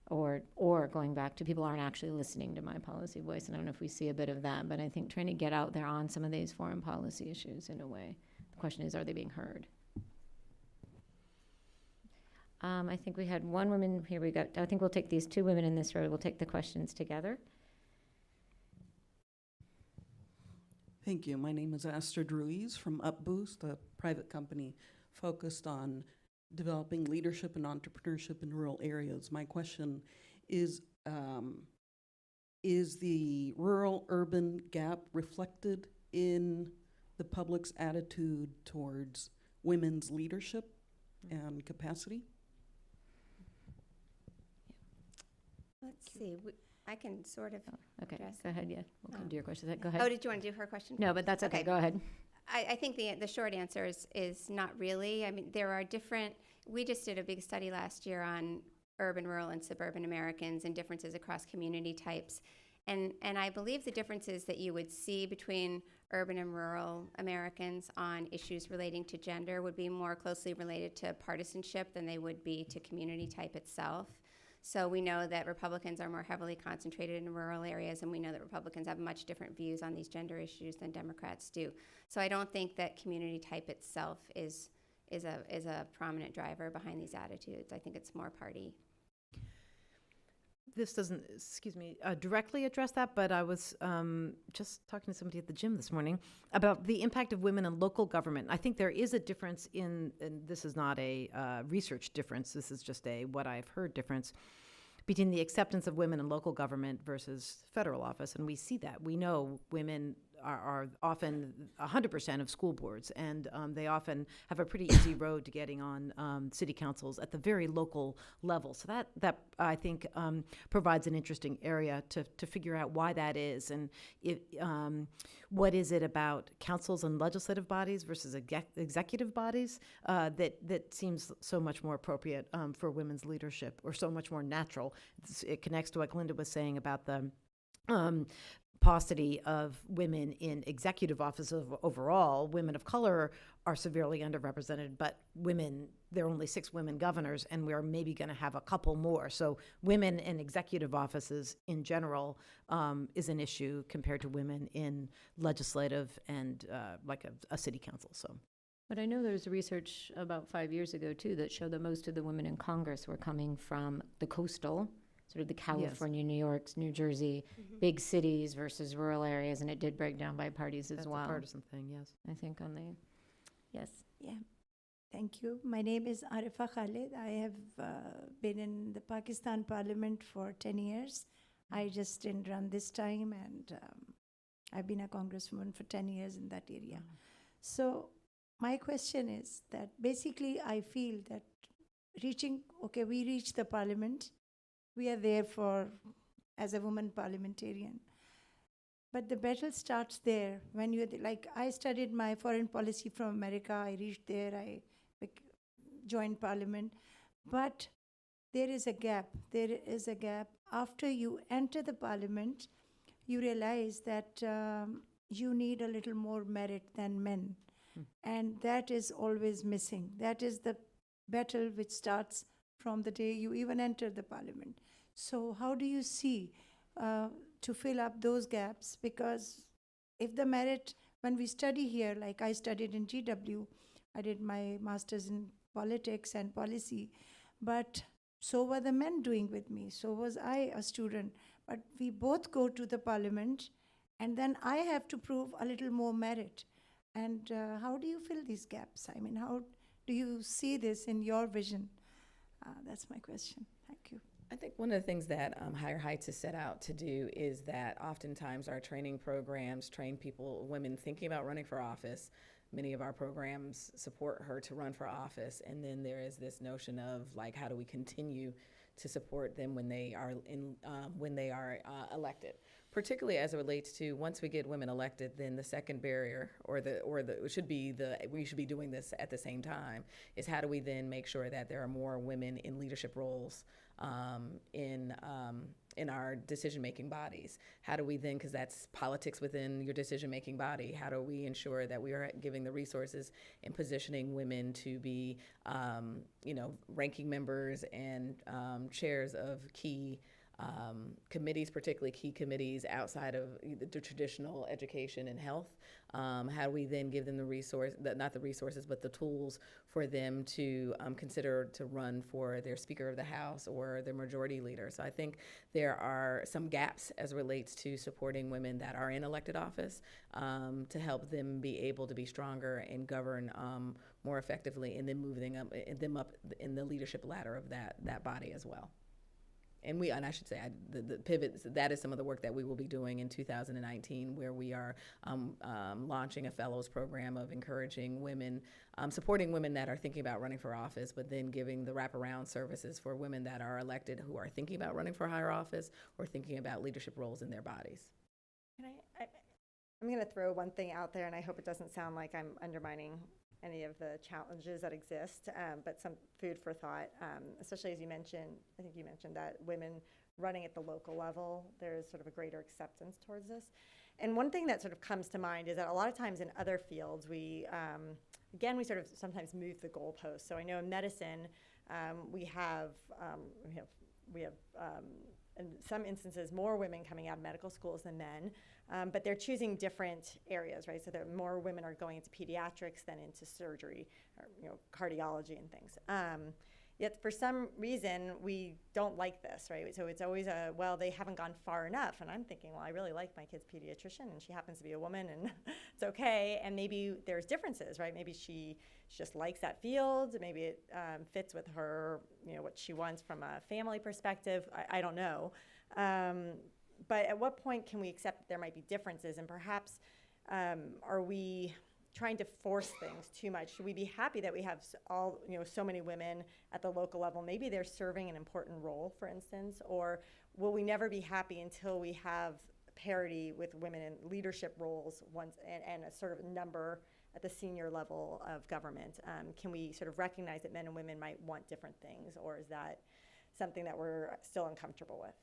Or going back to people aren't actually listening to my policy voice. And I don't know if we see a bit of that, but I think trying to get out there on some of these foreign policy issues in a way. The question is, are they being heard? I think we had one woman, here we go. I think we'll take these two women in this row, we'll take the questions together. Thank you. My name is Astrid Ruiz from UpBoost, a private company focused on developing leadership and entrepreneurship in rural areas. My question is the rural-urban gap reflected in the public's attitude towards women's leadership and capacity? Let's see. I can sort of Okay, address. go ahead, yeah. We'll come to your question. Go ahead. Oh, did you want to do her question? No, but that's okay. Go ahead. I think the short answer is not really. I mean, there are different, we just did a big study last year on urban, rural, and suburban Americans and differences across community types. And I believe the differences that you would see between urban and rural Americans on issues relating to gender would be more closely related to partisanship than they would be to community type itself. So we know that Republicans are more heavily concentrated in rural areas, and we know that Republicans have much different views on these gender issues than Democrats do. So I don't think that community type itself is a prominent driver behind these attitudes. I think it's more party. This doesn't, directly address that, but I was just talking to somebody at the gym this morning about the impact of women in local government. I think there is a difference and this is not a research difference, this is just a what I've heard difference between the acceptance of women in local government versus federal office, and we see that. We know women are often 100% of school boards, and they often have a pretty easy road to getting on city councils at the very local level. So that I think provides an interesting area to figure out why that is, and what is it about councils and legislative bodies versus executive bodies that seems so much more appropriate for women's leadership, or so much more natural. It connects to what Glinda was saying about the paucity of women in executive offices overall. Women of color are severely underrepresented, but there are only 6 women governors, and we're maybe going to have a couple more. So women in executive offices in general is an issue compared to women in legislative and like a city council. So. But I know there was research about 5 years ago, too, that showed that most of the women in Congress were coming from the coastal sort of the California, New Yorks, New Jersey, big cities versus rural areas, and it did break down by parties as That's well. a partisan thing, yes. I think on the, yes. Yeah, thank you. My name is Arifa Khalid. I have been in the Pakistan Parliament for 10 years. I just didn't run this time, and I've been a congresswoman for 10 years in that area. So my question is that basically I feel that we reached the parliament. We are there as a woman parliamentarian. But the battle starts there when I studied my foreign policy from America. I reached there, I joined parliament. But there is a gap. There is a gap. After you enter the parliament, you realize that you need a little more merit than men. And that is always missing. That is the battle which starts from the day you even enter the parliament. So how do you see to fill up those gaps? Because if the merit, when we study here, like I studied in GW, I did my master's in politics and policy, but so were the men doing with me. So was I a student. But we both go to the parliament, and then I have to prove a little more merit. And how do you fill these gaps? I mean, how do you see this in your vision? That's my question. Thank you. I think one of the things that Higher Heights has set out to do is that oftentimes our training programs train women thinking about running for office. Many of our programs support her to run for office, and then there is this notion of like, how do we continue to support them when they are elected? Particularly as it relates to once we get women elected, then the second barrier, we should be doing this at the same time, is how do we then make sure that there are more women in leadership roles in our decision-making bodies? How do we then, because that's politics within your decision-making body, how do we ensure that we are giving the resources and positioning women to be, ranking members and chairs of key committees, particularly key committees outside of the traditional education and health? How do we then give them not the resources, but the tools for them to consider to run for their Speaker of the House or their Majority Leader? So I think there are some gaps as it relates to supporting women that are in elected office to help them be able to be stronger and govern more effectively, and then moving them up in the leadership ladder of that body as well. And I should say, the pivots, that is some of the work that we will be doing in 2019, where we are launching a fellows program of encouraging women, supporting women that are thinking about running for office, but then giving the wraparound services for women that are elected who are thinking about running for higher office or thinking about leadership roles in their bodies. I'm going to throw one thing out there, and I hope it doesn't sound like I'm undermining any of the challenges that exist, but some food for thought, especially as I think you mentioned that women running at the local level, there's sort of a greater acceptance towards this. And one thing that sort of comes to mind is that a lot of times in other fields, we sort of sometimes move the goalposts. So I know in medicine, we have in some instances more women coming out of medical schools than men, but they're choosing different areas, right? So more women are going into pediatrics than into surgery, or cardiology and things. Yet for some reason we don't like this, right? So it's always they haven't gone far enough. And I'm thinking, well, I really like my kid's pediatrician, and she happens to be a woman, and it's okay. And maybe there's differences, right? Maybe she just likes that field. Maybe it fits with her, what she wants from a family perspective. I don't know. But at what point can we accept that there might be differences? And perhaps are we trying to force things too much? Should we be happy that we have so many women at the local level? Maybe they're serving an important role, for instance, or will we never be happy until we have parity with women in leadership roles and a sort of number at the senior level of government? Can we sort of recognize that men and women might want different things, or is that something that we're still uncomfortable with?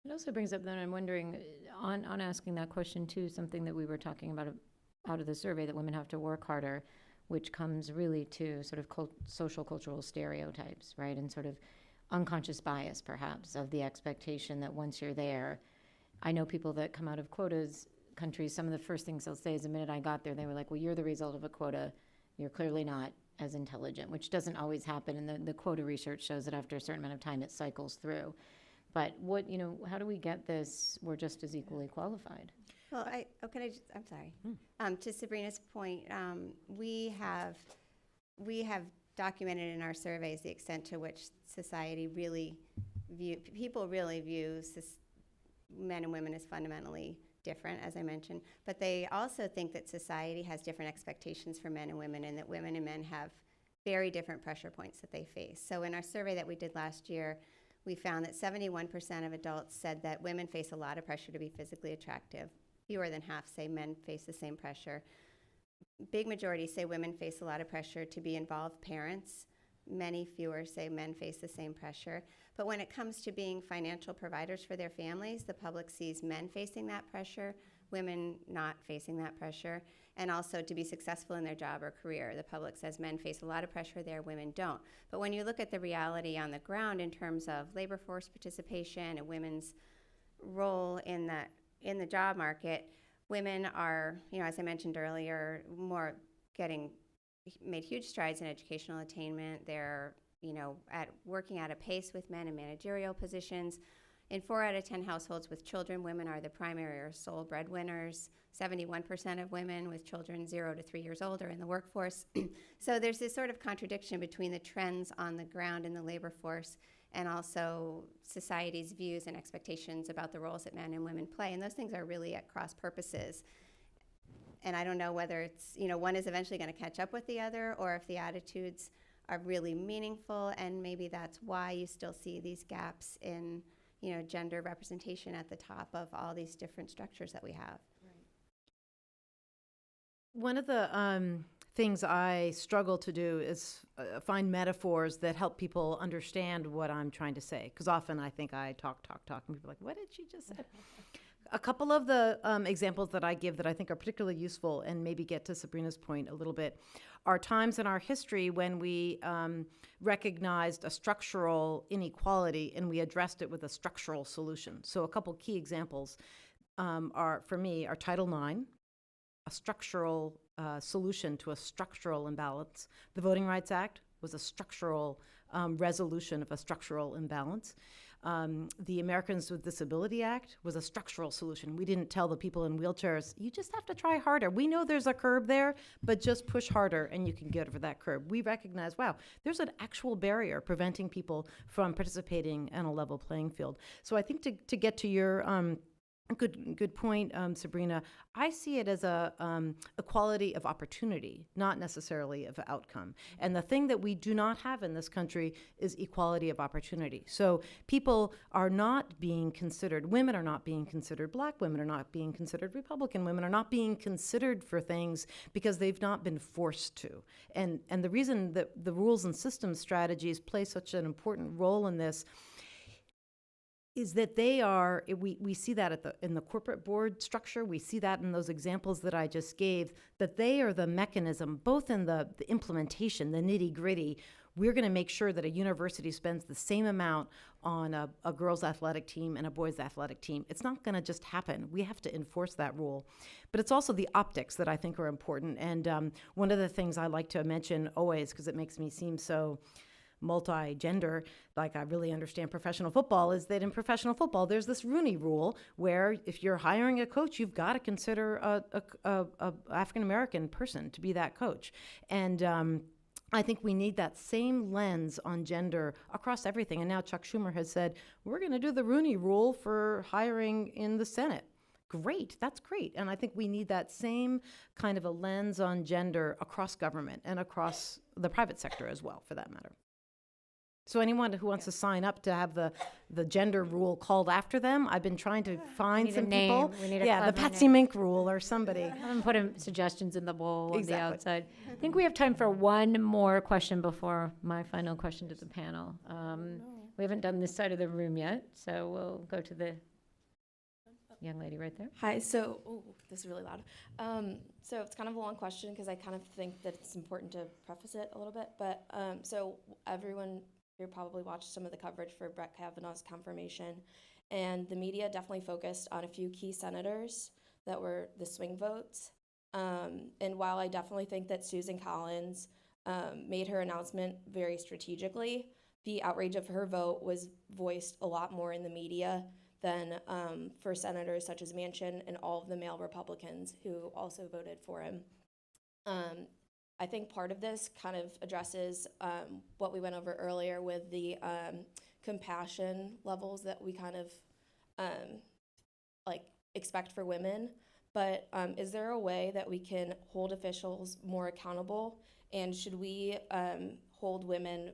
It also brings up, then I'm wondering, on asking that question too, something that we were talking about out of the survey, that women have to work harder, which comes really to sort of social cultural stereotypes, right? And sort of unconscious bias, perhaps, of the expectation that once you're there. I know people that come out of quotas countries, some of the first things they'll say is, the minute I got there, they were like, well, you're the result of a quota. You're clearly not as intelligent, which doesn't always happen. And the quota research shows that after a certain amount of time, it cycles through. But how do we get this? We're just as equally qualified. Well, I'm sorry. To Sabrina's point, we have documented in our surveys the extent to which society people really view men and women as fundamentally different, as I mentioned, but they also think that society has different expectations for men and women, and that women and men have very different pressure points that they face. So in our survey that we did last year, we found that 71% of adults said that women face a lot of pressure to be physically attractive. Fewer than half say men face the same pressure. Big majority say women face a lot of pressure to be involved parents. Many fewer say men face the same pressure. But when it comes to being financial providers for their families, the public sees men facing that pressure, women not facing that pressure, and also to be successful in their job or career. The public says men face a lot of pressure there, women don't. But when you look at the reality on the ground in terms of labor force participation and women's role in the job market, women are, as I mentioned earlier, made huge strides in educational attainment. They're, working at a pace with men in managerial positions. In 4 out of 10 households with children, women are the primary or sole breadwinners. 71% of women with children 0 to 3 years old are in the workforce. So there's this sort of contradiction between the trends on the ground in the labor force and also society's views and expectations about the roles that men and women play. And those things are really at cross purposes. And I don't know whether it's, one is eventually going to catch up with the other, or if the attitudes are really meaningful, and maybe that's why you still see these gaps in, gender representation at the top of all these different structures that we have. One of the things I struggle to do is find metaphors that help people understand what I'm trying to say. Because often I think I talk, and people are like, what did she just say? A couple of the examples that I give that I think are particularly useful and maybe get to Sabrina's point a little bit are times in our history when we recognized a structural inequality and we addressed it with a structural solution. So a couple key examples are Title IX, a structural solution to a structural imbalance. The Voting Rights Act was a structural resolution of a structural imbalance. The Americans with Disability Act was a structural solution. We didn't tell the people in wheelchairs, you just have to try harder. We know there's a curb there, but just push harder and you can get over that curb. We recognize, wow, there's an actual barrier preventing people from participating in a level playing field. So I think to get to your good point, Sabrina. I see it as a equality of opportunity, not necessarily of outcome. And the thing that we do not have in this country is equality of opportunity. So people are not being considered, women are not being considered, black women are not being considered, Republican women are not being considered for things because they've not been forced to. And the reason that the rules and systems strategies play such an important role in this is that we see that in the corporate board structure, we see that in those examples that I just gave, that they are the mechanism, both in the implementation, the nitty gritty. We're gonna make sure that a university spends the same amount on a girls' athletic team and a boys' athletic team. It's not gonna just happen. We have to enforce that rule. But it's also the optics that I think are important. And one of the things I like to mention always, because it makes me seem so multi-gender, like I really understand professional football, is that in professional football there's this Rooney Rule where if you're hiring a coach, you've got to consider a African-American person to be that coach. And I think we need that same lens on gender across everything. And now Chuck Schumer has said, we're going to do the Rooney Rule for hiring in the Senate. Great, that's great. And I think we need that same kind of a lens on gender across government and across the private sector as well, for that matter. So anyone who wants to sign up to have the gender rule called after them, I've been trying to find some people. We need a the clever Patsy name. Mink rule or somebody. I'm putting suggestions in the bowl on the Exactly. outside. I think we have time for one more question before my final question to the panel. We haven't done this side of the room yet, so we'll go to the young lady right there. Hi, so, this is really loud. So it's kind of a long question because I kind of think that it's important to preface it a little bit. But so everyone here probably watched some of the coverage for Brett Kavanaugh's confirmation. And the media definitely focused on a few key senators that were the swing votes. And while I definitely think that Susan Collins made her announcement very strategically. The outrage of her vote was voiced a lot more in the media than for senators such as Manchin and all of the male Republicans who also voted for him. I think part of this kind of addresses what we went over earlier with the compassion levels that we kind of expect for women. But is there a way that we can hold officials more accountable? And should we hold women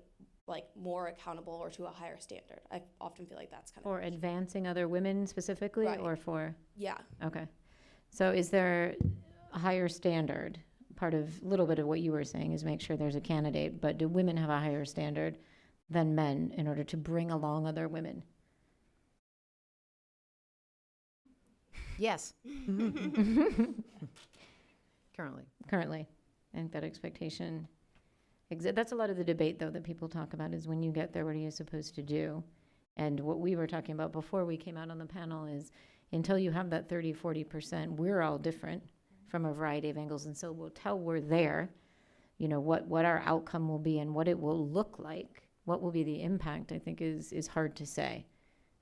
more accountable or to a higher standard? I often feel like that's kind of For advancing other women specifically, Right. or for? Yeah. Okay. So is there a higher standard? Part of, a little bit of what you were saying is make sure there's a candidate, but do women have a higher standard than men in order to bring along other women? Yes. Currently. Currently. I think that expectation, that's a lot of the debate, though, that people talk about is when you get there, what are you supposed to do? And what we were talking about before we came out on the panel is until you have that 30, 40%, we're all different from a variety of angles. And so we'll tell we're there, what our outcome will be and what it will look like, what will be the impact, I think is hard to say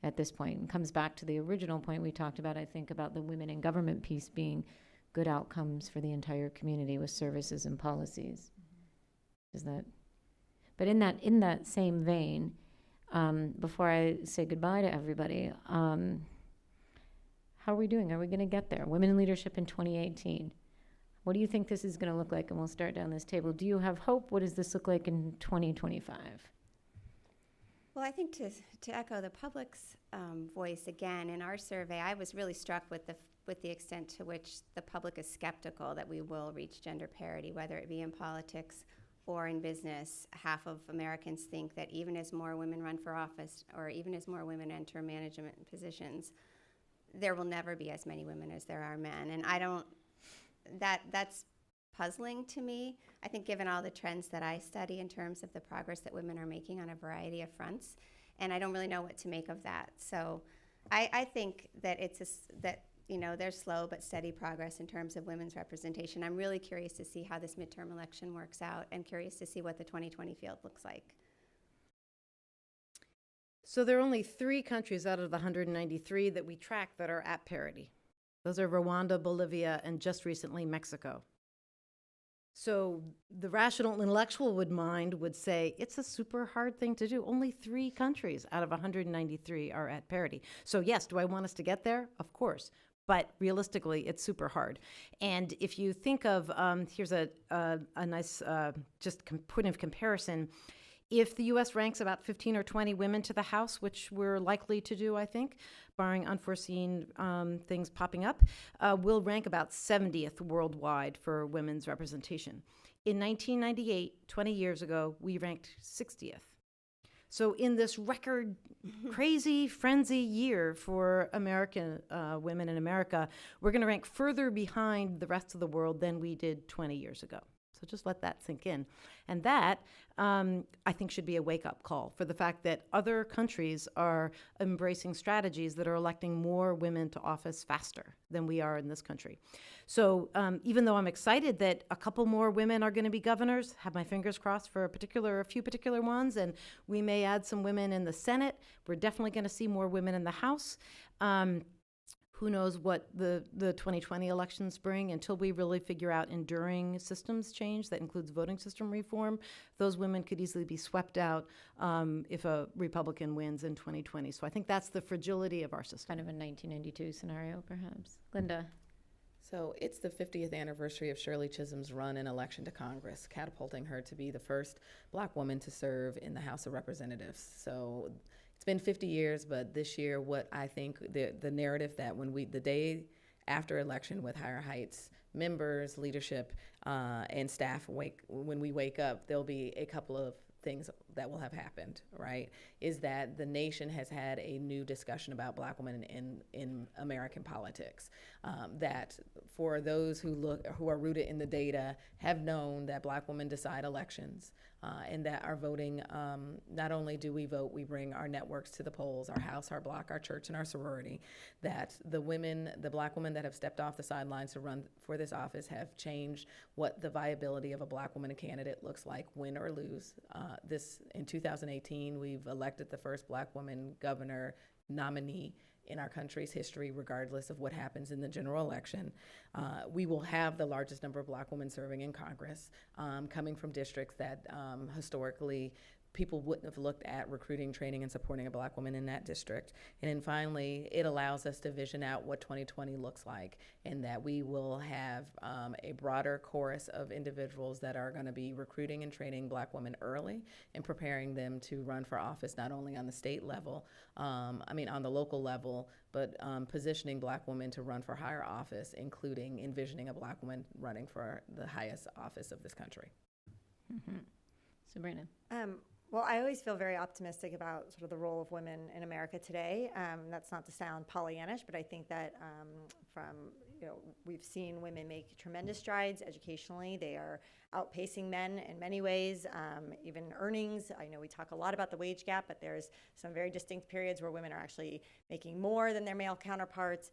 at this point. It comes back to the original point we talked about, I think, about the women in government piece being good outcomes for the entire community with services and policies. Is that? But in that same vein, before I say goodbye to everybody, how are we doing? Are we going to get there? Women in leadership in 2018. What do you think this is going to look like? And we'll start down this table. Do you have hope? What does this look like in 2025? Well, I think to echo the public's voice again, in our survey, I was really struck with the extent to which the public is skeptical that we will reach gender parity, whether it be in politics or in business. Half of Americans think that even as more women run for office or even as more women enter management positions, there will never be as many women as there are men. And that's puzzling to me. I think given all the trends that I study in terms of the progress that women are making on a variety of fronts, and I don't really know what to make of that. So I think that there's slow but steady progress in terms of women's representation. I'm really curious to see how this midterm election works out and curious to see what the 2020 field looks like. So there are only 3 countries out of the 193 that we track that are at parity. Those are Rwanda, Bolivia, and just recently Mexico. So the rational intellectual would say it's a super hard thing to do. Only 3 countries out of 193 are at parity. So yes, do I want us to get there? Of course. But realistically, it's super hard. And if you think of, here's a nice point of comparison. If the U.S. ranks about 15 or 20 women to the House, which we're likely to do, I think, barring unforeseen things popping up, we'll rank about 70th worldwide for women's representation. In 1998, 20 years ago, we ranked 60th. So in this record crazy frenzy year for American women in America, we're going to rank further behind the rest of the world than we did 20 years ago. So just let that sink in. And that, I think, should be a wake-up call for the fact that other countries are embracing strategies that are electing more women to office faster than we are in this country. So even though I'm excited that a couple more women are going to be governors, have my fingers crossed for a few particular ones, and we may add some women in the Senate. We're definitely going to see more women in the House. Who knows what the 2020 elections bring until we really figure out enduring systems change that includes voting system reform. Those women could easily be swept out if a Republican wins in 2020. So I think that's the fragility of our system. Kind of a 1992 scenario, perhaps. Linda. So it's the 50th anniversary of Shirley Chisholm's run and election to Congress, catapulting her to be the first Black woman to serve in the House of Representatives. So it's been 50 years, but this year, what I think the narrative that the day after election with Higher Heights members, leadership, and staff when we wake up, there'll be a couple of things that will have happened, right, is that the nation has had a new discussion about Black women in American politics. That for those who are rooted in the data have known that Black women decide elections, and that our voting, not only do we vote, we bring our networks to the polls, our house, our block, our church, and our sorority, that the Black women that have stepped off the sidelines to run for this office have changed what the viability of a Black woman candidate looks like, win or lose. In 2018, we've elected the first Black woman governor nominee in our country's history, regardless of what happens in the general election. We will have the largest number of Black women serving in Congress, coming from districts that historically people wouldn't have looked at recruiting, training, and supporting a Black woman in that district. And then finally, it allows us to vision out what 2020 looks like, and that we will have a broader chorus of individuals that are going to be recruiting and training Black women early and preparing them to run for office, not only on the state level, on the local level, but positioning Black women to run for higher office, including envisioning a Black woman running for the highest office of this country. Mm-hmm. Sabrina. Well, I always feel very optimistic about sort of the role of women in America today. That's not to sound Pollyannish, but I think that we've seen women make tremendous strides educationally. They are outpacing men in many ways, even earnings. I know we talk a lot about the wage gap, but there's some very distinct periods where women are actually making more than their male counterparts.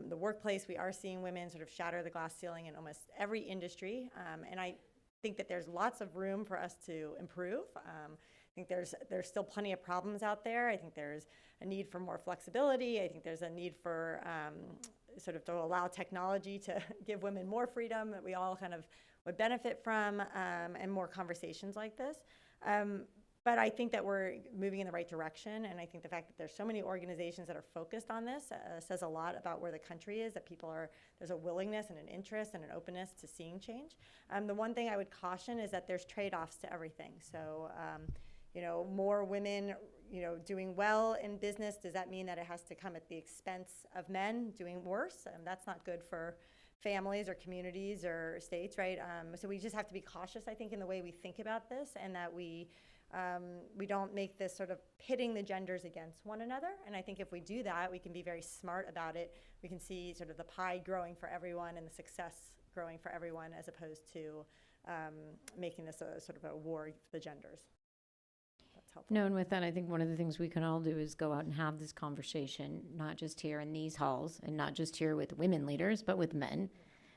The workplace, we are seeing women sort of shatter the glass ceiling in almost every industry, and I think that there's lots of room for us to improve. I think there's still plenty of problems out there. I think there's a need for more flexibility. I think there's a need for sort of to allow technology to give women more freedom that we all kind of would benefit from, and more conversations like this. But I think that we're moving in the right direction, and I think the fact that there's so many organizations that are focused on this says a lot about where the country is, that there's a willingness and an interest and an openness to seeing change. The one thing I would caution is that there's trade-offs to everything. So, more women, doing well in business, does that mean that it has to come at the expense of men doing worse? That's not good for families or communities or states, right? So we just have to be cautious, I think, in the way we think about this, and that we don't make this sort of pitting the genders against one another. And I think if we do that, we can be very smart about it. We can see sort of the pie growing for everyone and the success growing for everyone, as opposed to making this a sort of a war for the genders. That's helpful. No, and with that, I think one of the things we can all do is go out and have this conversation, not just here in these halls, and not just here with women leaders, but with men,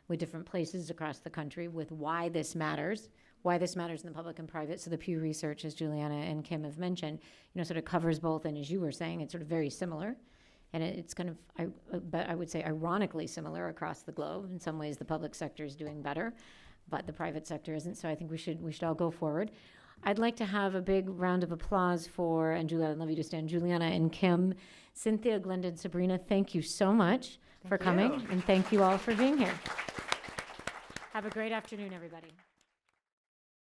with different places across the country, with why this matters in the public and private. So the Pew Research, as Juliana and Kim have mentioned, sort of covers both. And as you were saying, it's sort of very similar. And it's kind of, but I would say ironically similar across the globe. In some ways, the public sector is doing better, but the private sector isn't. So I think we should all go forward. I'd like to have a big round of applause for, and Juliana, I'd love you to stand, Juliana and Kim, Cynthia, Glenda, and Sabrina. Thank you so much for coming. And thank you all for being here. Have a great afternoon, everybody.